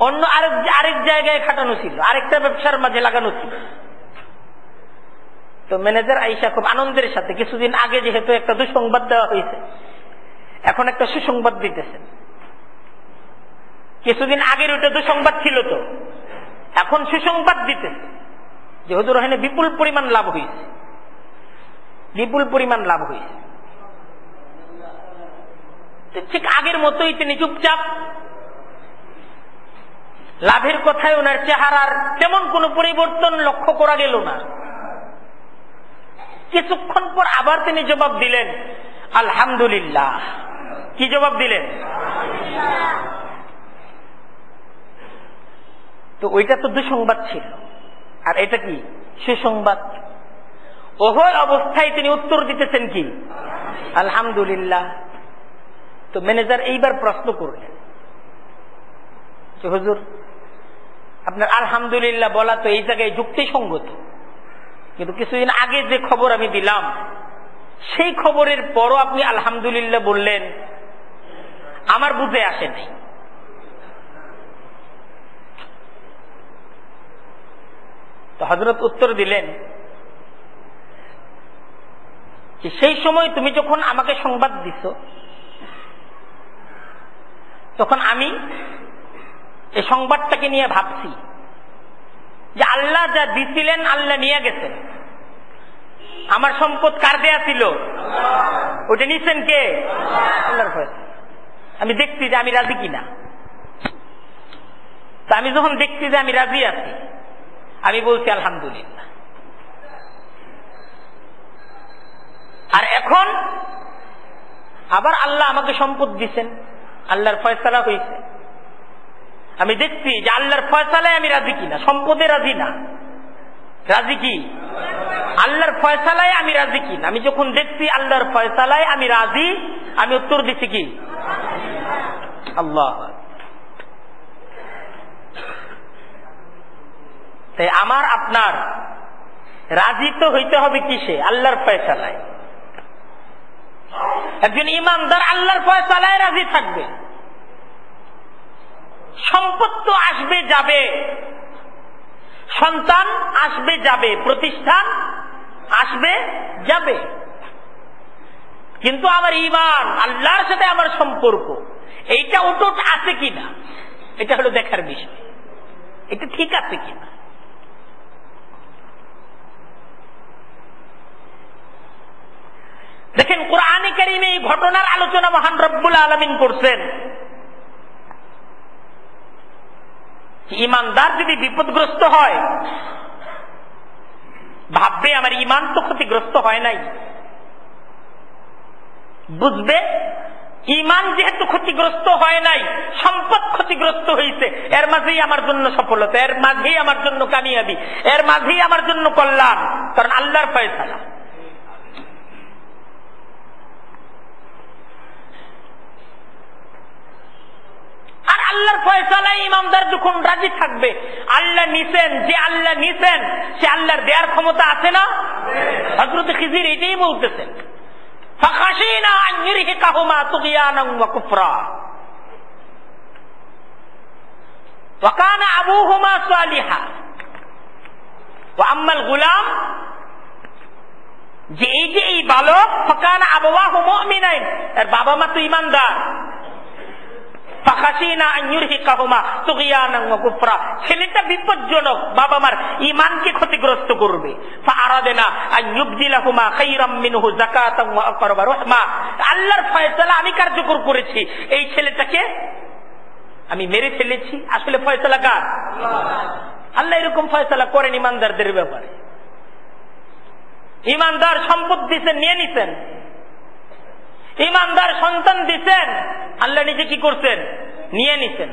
অন্য আরেক জায়গায় খাটানো ছিল, আরেকটা ব্যবসার মাঝে লাগানো ছিল। তো ম্যানেজার আইসা খুব আনন্দের সাথে, কিছুদিন আগে যেহেতু একটা দুঃসংবাদ দেওয়া হয়েছে, এখন একটা সুসংবাদ দিতেছেন। কিছুদিন আগের ওইটা দুঃসংবাদ ছিল, তো এখন সুসংবাদ দিতেছে যে হুজুর ওখানে বিপুল পরিমাণ লাভ হয়েছে, বিপুল পরিমাণ লাভ হয়েছে। ঠিক আগের মতোই তিনি চুপচাপ, লাভের কথায় ওনার চেহারার তেমন কোনো পরিবর্তন লক্ষ্য করা গেল না। কিছুক্ষণ পর আবার তিনি জবাব দিলেন আলহামদুলিল্লাহ। কি জবাব দিলেন? তো ওইটা তো দুঃসংবাদ ছিল, আর এটা কি? সুসংবাদ। উভয় অবস্থায় তিনি উত্তর দিতেছেন কি? আলহামদুলিল্লাহ। তো ম্যানেজার এইবার প্রশ্ন করলেন যে হুজুর, আপনার আলহামদুলিল্লাহ বলা তো এই জায়গায় যুক্তিসঙ্গত, কিন্তু কিছুদিন আগে যে খবর আমি দিলাম, সেই খবরের পরও আপনি আলহামদুলিল্লাহ বললেন, আমার বুঝে আসে নাই। তো হযরত উত্তর দিলেন যে সেই সময় তুমি যখন আমাকে সংবাদ দিছ, তখন আমি এই সংবাদটাকে নিয়ে ভাবছি যে আল্লাহ যা দিছিলেন আল্লাহ নিয়ে গেছেন। আমার সম্পদ কার দেয়া ছিল? ওটা নিছেন কে? আল্লাহর ফয়সালা। আমি দেখছি যে আমি রাজি কিনা। আমি যখন দেখছি যে আমি রাজি আছি, আমি বলছি আলহামদুলিল্লাহ। আর এখন আবার আল্লাহ আমাকে সম্পদ দিচ্ছেন, আল্লাহর ফয়সালা হয়েছে, আমি দেখছি যে আল্লাহর ফয়সালায় আমি রাজি কিনা, সম্পদে রাজি না, রাজি কি আল্লাহর ফয়সালায় আমি রাজি কিনা। আমি যখন দেখছি আল্লাহর ফয়সালায় আমি রাজি, আমি উত্তর দিচ্ছি কি আল্লাহ। তাই আমার আপনার রাজি তো হইতে হবে কিসে? আল্লাহর ফয়সালায়। একজন ইমানদার আল্লাহর ফয়সালায় রাজি থাকবে। সম্পদ তো আসবে যাবে, সন্তান আসবে যাবে, প্রতিষ্ঠান আসবে যাবে, কিন্তু আমার ঈমান, আল্লাহর সাথে আমার সম্পর্ক, এইটা অটুট আছে কিনা, এটা হলো দেখার বিষয়। এটা ঠিক আছে কিনা। দেখেন কোরআনে কারীমে এই ঘটনার আলোচনা মহান রব্বুল আলামিন করছেন। ঈমানদার যদি বিপদগ্রস্ত হয়, ভাববে আমার ঈমান তো ক্ষতিগ্রস্ত হয় নাই, বুঝবে ঈমান যেহেতু ক্ষতিগ্রস্ত হয় নাই, সম্পদ ক্ষতিগ্রস্ত হয়েছে, এর মাঝেই আমার জন্য সফলতা, এর মাঝেই আমার জন্য কামিয়াবি, এর মাঝেই আমার জন্য কল্যাণ, কারণ আল্লাহর ফয়সালা। আর আল্লাহর ফয়সালায় ইমানদার যখন রাজি থাকবে, আল্লাহ নিছেন, যে আল্লাহ নিছেন সে আল্লাহর দেয়ার ক্ষমতা আছে না? হযরত খিজির এটাই বলতেছেন, ফাখাশিনা আন ইরহিকাহুমা তুগয়ানান ওয়া কুফরা ওয়া কানা আবুহুমা সালিহা ওয়া আম্মাল গুলাম, যে এই বালক, ফাকানা আবাওয়াহু মুমিনাইন, এর বাবা মা তো ঈমানদার, ছেলেটা বিপজ্জনক, বাবা মার ঈমানকে ক্ষতিগ্রস্ত করবে। আল্লাহর ফয়সালা আমি কার্যকর করেছি, এই ছেলেটাকে আমি মেরে ফেলেছি। আসলে ফয়সালা কার? আল্লাহ এরকম ফয়সালা করেন ঈমানদারদের ব্যাপারে। ঈমানদার সম্পদ দিচ্ছেন, নিয়ে নিছেন, ঈমানদার সন্তান দিচ্ছেন, আল্লাহ নিজে কি করছেন? নিয়ে নিছেন।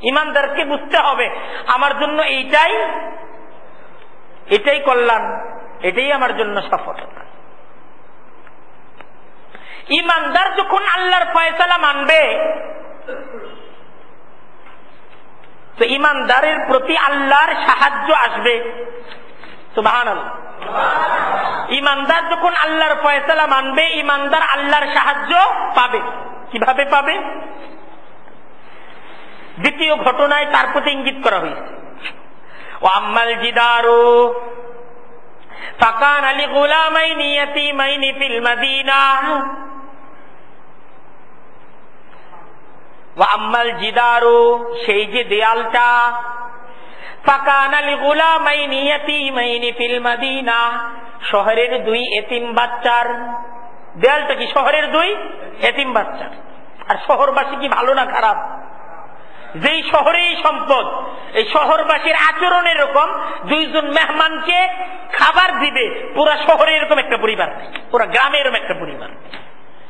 ঈমানদারকে বুঝতে হবে আমার জন্য এটাই কল্যাণ, এটাই আমার জন্য সফলতা। ঈমানদার যখন আল্লাহর ফয়সালা মানবে, তো ঈমানদারের প্রতি আল্লাহর সাহায্য আসবে। সুবহানাল্লাহ। ঈমানদার যখন আল্লাহর ফয়সালা মানবে, ঈমানদার আল্লাহর সাহায্য পাবে। কিভাবে পাবে? দ্বিতীয় ঘটনায় তার প্রতি ইঙ্গিত করা হয়েছে। ওয়া আম্মাল জিদারু ফাকানা লিগুলামাইনি ইয়াতীমাইনি ফিল মাদিনা ওয়া আম্মাল জিদারু, সেই যে দেয়ালটা, ফাকানা লিগুলামাইনি ইয়াতীমাইনি ফিল মাদিনা, শহরের দুই এতিম বাচ্চার। দেয়ালটা কি? শহরের দুই এতিম বাচ্চার। আর শহরবাসী কি ভালো না খারাপ? যেই শহরেই সম্পদ, এই শহরবাসীর আচরণ এরকম, দুইজন মেহমানকে খাবার দিবে, পুরা শহরে এরকম একটা পরিবার নেই, পুরা গ্রামে এরকম একটা পরিবার।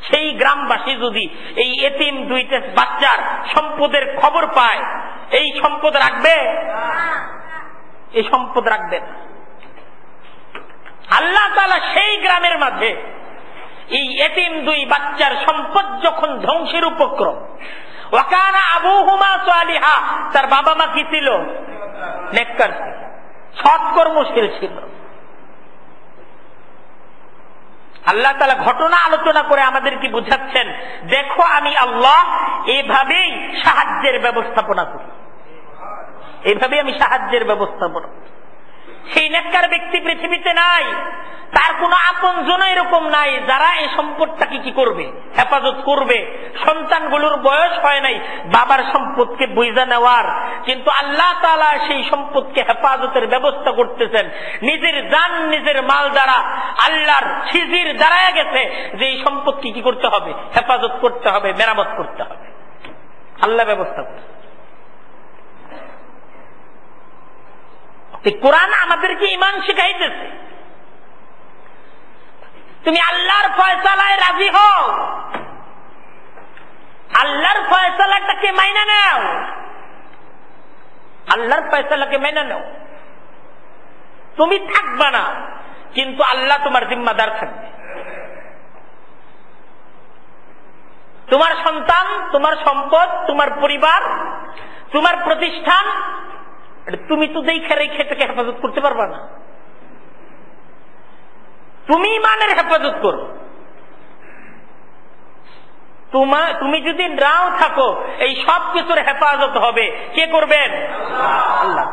সেই গ্রামবাসী যদি এই এতিম দুইটা বাচ্চার সম্পদের খবর পায়, এই সম্পদ রাখবে? এই সম্পদ রাখবে না। আল্লাহ তাআলা সেই গ্রামের মাঝে এই এতিম দুই বাচ্চার সম্পদ যখন ধ্বংসের উপক্রম, ওয়া কানা আবুহুমা সালিহা, তার বাবা মা কি ছিল? নেককার ছিল, সৎকর্মশীল ছিল। আল্লাহ তাআলা ঘটনা আলোচনা করে আমাদেরকে বুঝাচ্ছেন, দেখো আমি আল্লাহ এভাবেই সাহায্যের ব্যবস্থাপনা করি, এইভাবে আমি সাহায্যের ব্যবস্থাপনা। সেই নেককার ব্যক্তি পৃথিবীতে নাই, তার কোন আপন জন এরকম নাই যারা এই সম্পদটাকে কি করবে? হেফাজত করবে। সন্তানগুলোর বয়স হয় নাই বাবার সম্পদকে বুঝা নেওয়ার, কিন্তু আল্লাহ তাআলা সেই সম্পদকে হেফাজতের ব্যবস্থা করতেছেন। নিজের জান নিজের মাল দ্বারা আল্লাহর খিজির দাঁড়ায় গেছে যে এই সম্পদকে কি করতে হবে? হেফাজত করতে হবে, মেরামত করতে হবে। আল্লাহ ব্যবস্থা করছে। কোরআন আমাদেরকে ঈমান শিখাইতেছে, তুমি আল্লাহর ফয়সালায় রাজি হও, আল্লাহর ফয়সালাটাকে মাইনা নাও, আল্লাহর ফয়সালাকে মেনে নাও। তুমি থাকবা না, কিন্তু আল্লাহ তোমার জিম্মাদার থাকবে। তোমার সন্তান, তোমার সম্পদ, তোমার পরিবার, তোমার প্রতিষ্ঠান, তুমি তো দেখে রেখে থেকে হেফাজত করতে পারবা না। তুমি ঈমানের হেফাজত করো। তুমি যদি নাও থাকো, এই সব কিছুর হেফাজত হবে কে করবেন? আল্লাহ।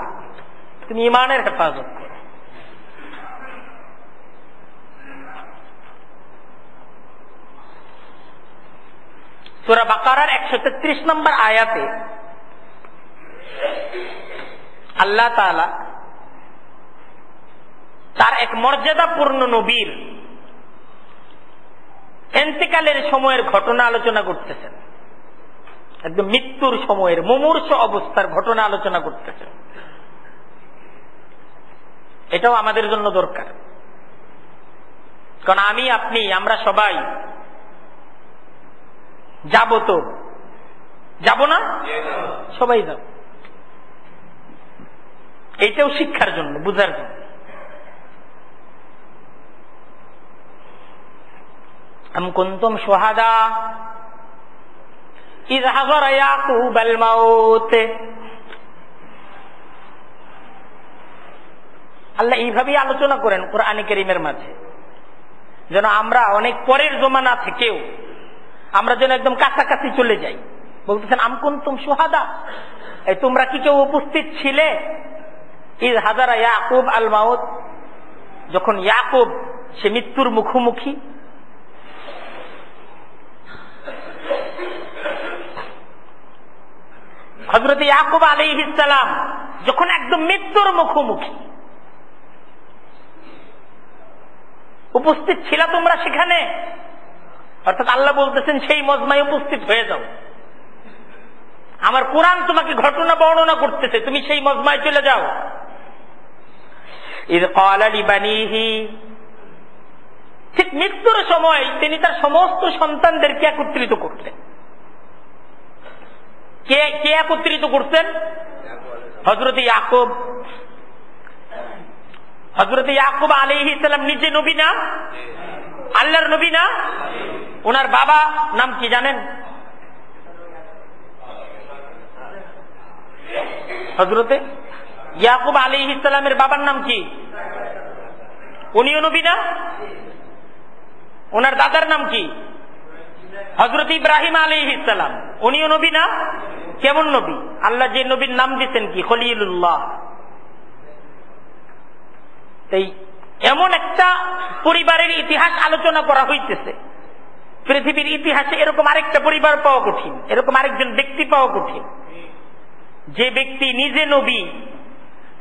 তুমি ঈমানের হেফাজত করো। সূরা বাকারার 133 নম্বর আয়াতে আল্লাহ তাআলা তার এক মর্যাদাপূর্ণ নবীর ইন্তেকালের সময়ের ঘটনা আলোচনা করতেছেন, একদম মৃত্যুর সময়ের মুমূর্ষ অবস্থার ঘটনা আলোচনা করতেছেন। এটাও আমাদের জন্য দরকার, কারণ আমি আপনি আমরা সবাই যাব, তো যাব না? সবাই যাব। এইটাও শিক্ষার জন্য, বুঝার জন্য। আম কুনতুম শুহাদা ইয হাযারা ইয়াকুব আল মাউত। আল্লাহ এইভাবেই আলোচনা করেন কোরআনে কারীমের মাঝে, যেন আমরা অনেক পরের জমানা থেকেও আমরা যেন একদম কাছাকাছি চলে যাই। বলতেছেন আম কুনতুম শুহাদা, এই তোমরা কি কেউ উপস্থিত ছিলে? ইয হাযারা ইয়াকুব আল মাউত, যখন ইয়াকুব সে মৃত্যুর মুখোমুখি। হযরত ইয়াকুব আলাইহিস সালাম যখন একদম মৃত্যুর মুখোমুখি, উপস্থিত ছিল তোমরা সেখানে? অর্থাৎ আল্লাহ বলতেছেন সেই মজমায় উপস্থিত হয়ে যাও। আমার কোরআন তোমাকে ঘটনা বর্ণনা করতেছে, তুমি সেই মজমায় চলে যাও। ইয ক্বালা লিবানিহি, ঠিক মৃত্যুর সময় তিনি তার সমস্ত সন্তানদেরকে একত্রিত করতেন। কে একত্রিত করতেন? হযরত ইয়াকুব। হযরত ইয়াকুব আলাইহিস সালাম নিজে নবী না? আল্লাহর নবী না? ওনার বাবা নাম কি জানেন? হযরতে ইয়াকুব আলাইহিস সালামের বাবার নাম কি? উনিও নবী না? ওনার দাদার নাম কি? হযরত ইব্রাহিম আলাইহিস সালাম, উনিও নবী না? কেমন নবী? আল্লাহ যে নবীর নাম দিচ্ছেন কি? খলিলুল্লাহ। তাই এমন একটা পরিবারের ইতিহাস আলোচনা করা হইতেছে, পৃথিবীর ইতিহাসে এরকম আরেকটা পরিবার পাওয়া কঠিন, এরকম আরেকজন ব্যক্তি পাওয়া কঠিন, যে ব্যক্তি নিজে নবী,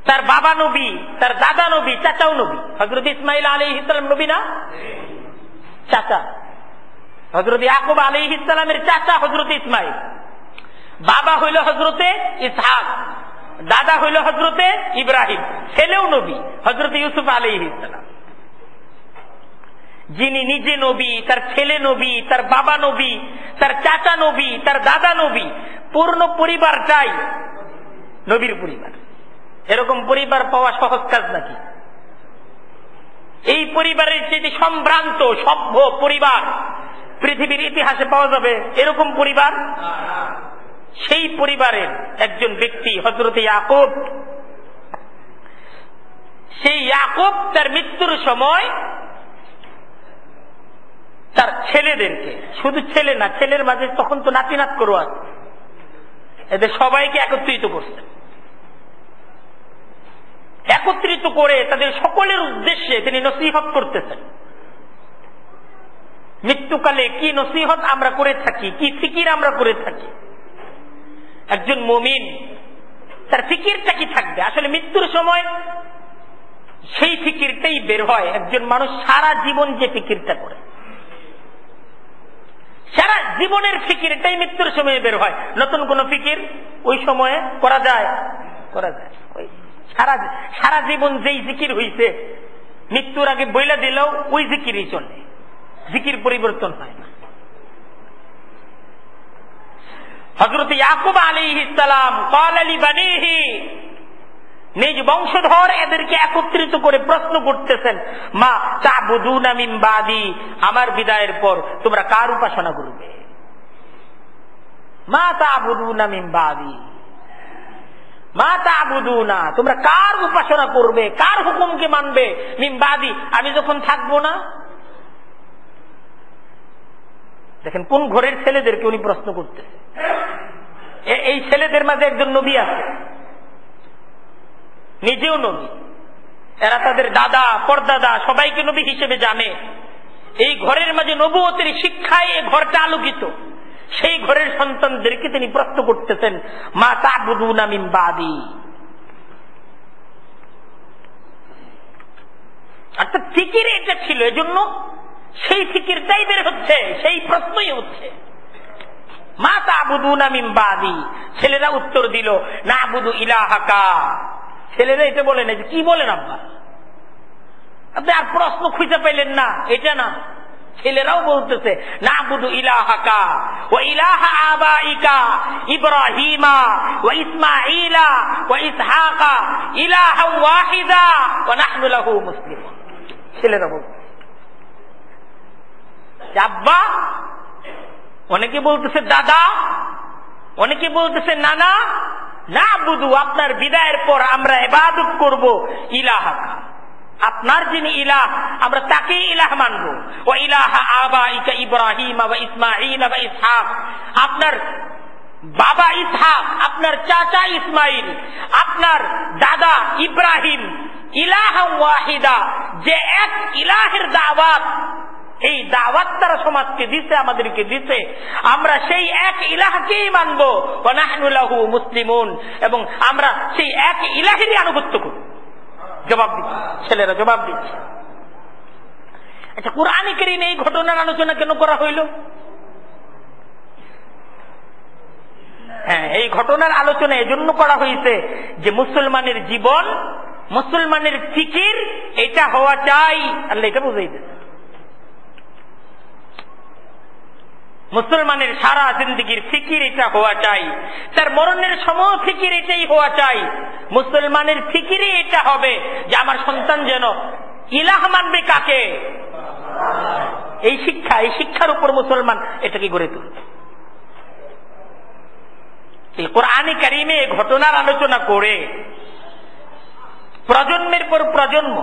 তার বাবা নবী, তার দাদা নবী, চাচাও নবী। হযরত ইসমাঈল আলাইহিস সালাম নবী না? চাচা। হযরত ইয়াকুব আলাইহিস সালামের চাচা হযরত ইসমাঈল, বাবা হইল হযরতে ইসহাক, দাদা হইল হযরতে ইব্রাহিম, ছেলেও নবী হযরত ইউসুফ আলাইহিস সালাম। যিনি নিজে নবী, তার ছেলে নবী, তার বাবা নবী, তার চাচা নবী, তার দাদা নবী, পূর্ণ পরিবারটাই নবীর পরিবার। এরকম পরিবার পাওয়া সহজ কাজ নাকি? এই পরিবারের চেয়ে সম্ভ্রান্ত সভ্য পরিবার পৃথিবীর ইতিহাসে পাওয়া যাবে? এরকম পরিবার? সেই পরিবারের একজন ব্যক্তি হযরত ইয়াকুব। সেই ইয়াকুব তার মৃত্যুর সময় তার ছেলেদেরকে, শুধু ছেলে না, ছেলের মাঝে তখন তো নাতিনাত করো আছে, এদের সবাইকে একত্রিত করছেন। একত্রিত করে তাদের সকলের উদ্দেশ্যে তিনি নসিহত করতেছেন। মৃত্যুকালে কি নসিহত আমরা করে থাকি, কি ফিকির আমরা করে থাকি। একজন মুমিন তার ফিকিরটা কি থাকবে? আসলে মৃত্যুর সময় সেই ফিকিরটাই বের হয়। একজন মানুষ সারা জীবন যে ফিকিরটা করে, সারা জীবনের ফিকিরটাই মৃত্যুর সময় বের হয়। নতুন কোন ফিকির ওই সময়ে করা যায়? করা যায়। সারা জীবন যেই জিকির হইছে মৃত্যুর আগে বইলা দিলেও ওই জিকিরই চলে, জিকির পরিবর্তন হয় না। হযরত ইয়াকুব আলাইহিস সালাম ক্বালা লিবানিহি, নিজ বংশধর এদেরকে একত্রিত করে প্রশ্ন করতেছেন, মা তা'বুদুনা মিন বাদি, আমার বিদায়ের পর তোমরা কার উপাসনা করবে? মা তা'বুদুনা মিন বাদি, মা তা'বুদুনা, তোমরা কার উপাসনা করবে, কার হুকুমকে মানবে? মিন বাদি, আমি যখন থাকবো না। দেখেন কোন ঘরের ছেলেদেরকে উনি প্রশ্ন করতেছে। এই ছেলেদের মাঝে একজন নবী আছে, নিজেও নবী, এরা তাদের দাদা পরদাদা সবাইকে নবী হিসেবে জানে। এই ঘরের মাঝে নবুয়তের শিক্ষায় এই ঘরটা আলোকিত। সেই ঘরের সন্তানদেরকে তিনি প্রশ্ন করতেছেন, মা তা'বুদুনা মিন বাদি। অর্থাৎ ফিকির এটা ছিল, এজন্য সেই ফিকিরটাই বের হচ্ছে, সেই প্রশ্নই হচ্ছে, মা তা'বুদুনা মিন বাদি। ছেলেরা উত্তর দিল, না'বুদু ইলাহাকা। ছেলেরা এটা বলে না যে কি বলেন আব্বা, আপনি আর প্রশ্ন খুঁজে পাইলেন না, এটা না। ছেলেরাও বলতেছে, না'বুদু ইলাহাকা ওয়া ইলাহা আবাইকা ইব্রাহিমা ওয়া ইসমাঈলা ওয়া ইসহাকা ইলাহান ওয়াহিদা ওয়া নাহনু লাহু মুসলিমুন। ছেলেরা বলছে আব্বা, অনেকে বলতেছে দাদা, অনেকে বলতেছে নানা, না'বুদু, আপনার বিদায়ের পর আমরা ইবাদত করব ইলাহাকা, আপনার যিনি ইলাহ আমরা তাকেই ইলাহ মানব। ওয়া ইলাহা আবাইকা ইব্রাহিম ওয়া ইসমাঈল ওয়া ইসহাক, আপনার বাবা ইসহাক, আপনার চাচা ইসমাইল, আপনার দাদা ইব্রাহিম, ইলাহান ওয়াহিদা, যে এক ইলাহের দাওয়াত, এই দাওয়াত তারা সমাজকে দিতে, আমাদেরকে দিতে, আমরা সেই এক ইলাহকেই মানব। ওয়া নাহনু লাহু মুসলিমুন, এবং আমরা সেই এক ইলাহেরই আনুগত্য করব। জবাব দিচ্ছে ছেলেরা, জবাব দিচ্ছে। আচ্ছা, কুরআনে কারীমে এই ঘটনার আলোচনা কেন করা হইল? হ্যাঁ, এই ঘটনার আলোচনা এজন্য করা হয়েছে যে মুসলমানের জীবন, মুসলমানের ফিকির এটা হওয়া চাই। আল্লাহ এটা বুঝাই দিয়েছে। মুসলমানের সারা জিন্দগির ফিকির এটা হওয়া চাই, তার মরণের সময় ফিকির এটাই হওয়া চাই। মুসলমানের ফিকিরই এটা হবে যে আমার সন্তান যেন ইলাহ মানবে কাকে? এই শিক্ষা, এই শিক্ষার উপর মুসলমান এটাকে গড়ে তুলবে। এই কোরআনে কারীমে ঘটনার আলোচনা করে প্রজন্মের পর প্রজন্ম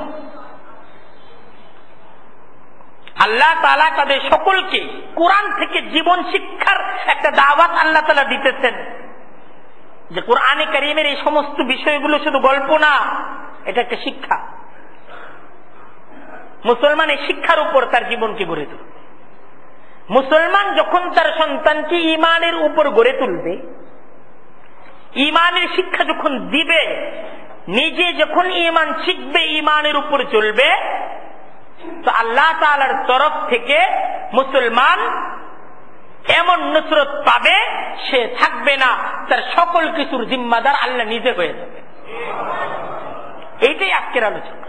আল্লাহ তাআলা তাদের সকলকে কোরআন থেকে জীবন শিক্ষার একটা দাওয়াত আল্লাহ তাআলা দিতেছেন, যে কোরআনে কারীমের এই সমস্ত বিষয়গুলো শুধু গল্প না, এটা একটা শিক্ষা। মুসলমান এই শিক্ষার উপর তার জীবনকে গড়ে তুলবে। মুসলমান যখন তার সন্তানকে ঈমানের উপর গড়ে তুলবে, ঈমানের শিক্ষা যখন দিবে, নিজে যখন ঈমান শিখবে, ঈমানের উপর চলবে, তো আল্লাহ তাআলার তরফ থেকে মুসলমান এমন নুসরত পাবে, সে থাকবে না, তার সকল কিছুর জিম্মাদার আল্লাহ নিজে হয়ে যাবে। এইটাই আজকের আলোচনা।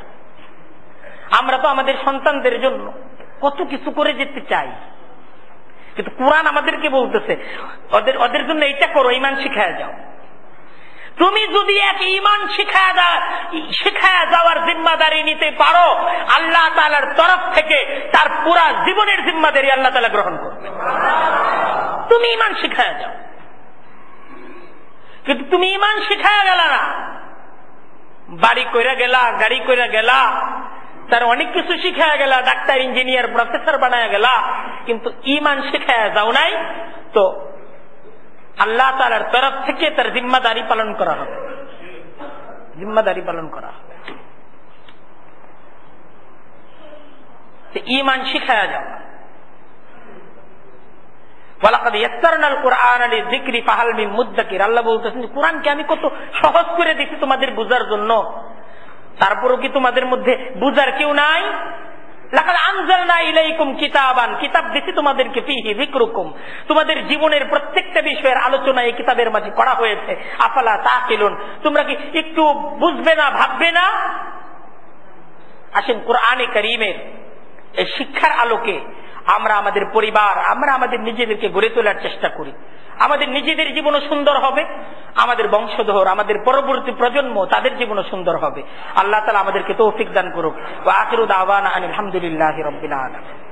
আমরা তো আমাদের সন্তানদের জন্য কত কিছু করে যেতে চাই, কিন্তু কোরআন আমাদেরকে বলতেছে ওদের জন্য এইটা করো, ঈমান শিখায় যাও। তুমি যদি এক ঈমান শিখায়া যাওয়ার জিম্মাদারি নিতে পারো, আল্লাহ তাআলার তরফ থেকে তার পুরা জীবনের জিম্মাদারি আল্লাহ তাআলা গ্রহণ করবেন। তুমি ঈমান শিখায়া যাও। কিন্তু তুমি ঈমান শিখায়া গেলা না, বাড়ি কইরা গেলা, গাড়ি কইরা গেলা, তার অনেক কিছু শিখায়া গেলা, ডাক্তার ইঞ্জিনিয়ার প্রফেসর বানায়া গেলা, কিন্তু ঈমান শিখায়া যাও নাই, তো আল্লাহ তাআলার তরফ থেকে তার জিম্মাদারি পালন করা হবে, জিম্মাদারি পালন করা হবে। ঈমান শিখায়া যাওয়া। ওয়ালাকাদ ইয়াসসারনাল কুরআনা লিযিকরি ফাহাল মিন মুদ্দাকির। আল্লাহ বলতেছেন কোরআনকে আমি কত সহজ করে দিয়েছি তোমাদের বুঝার জন্য, তারপরও কি তোমাদের মধ্যে বুঝার কেউ নাই? লাকাদ আনজালনা ইলাইকুম কিতাবান, কিতাব দিছি তোমাদেরকে, ফিহি যিকরুকুম, তোমাদের জীবনের প্রত্যেকটা বিষয়ের আলোচনা এই কিতাবের মাঝে করা হয়েছে। আফালা তাকিলুন, তোমরা কি একটু বুঝবে না, ভাববে না? আসেন কুরআনে কারীমের এই শিক্ষার আলোকে আমরা আমাদের পরিবার, আমরা আমাদের নিজেদেরকে গড়ে তোলার চেষ্টা করি। আমাদের নিজেদের জীবনও সুন্দর হবে, আমাদের বংশধর, আমাদের পরবর্তী প্রজন্ম, তাদের জীবনও সুন্দর হবে। আল্লাহ তাআলা আমাদেরকে তৌফিক দান করুক। ওয়া আখিরু দাওয়ানা আনিল হামদুলিল্লাহি রাব্বিল আলামিন।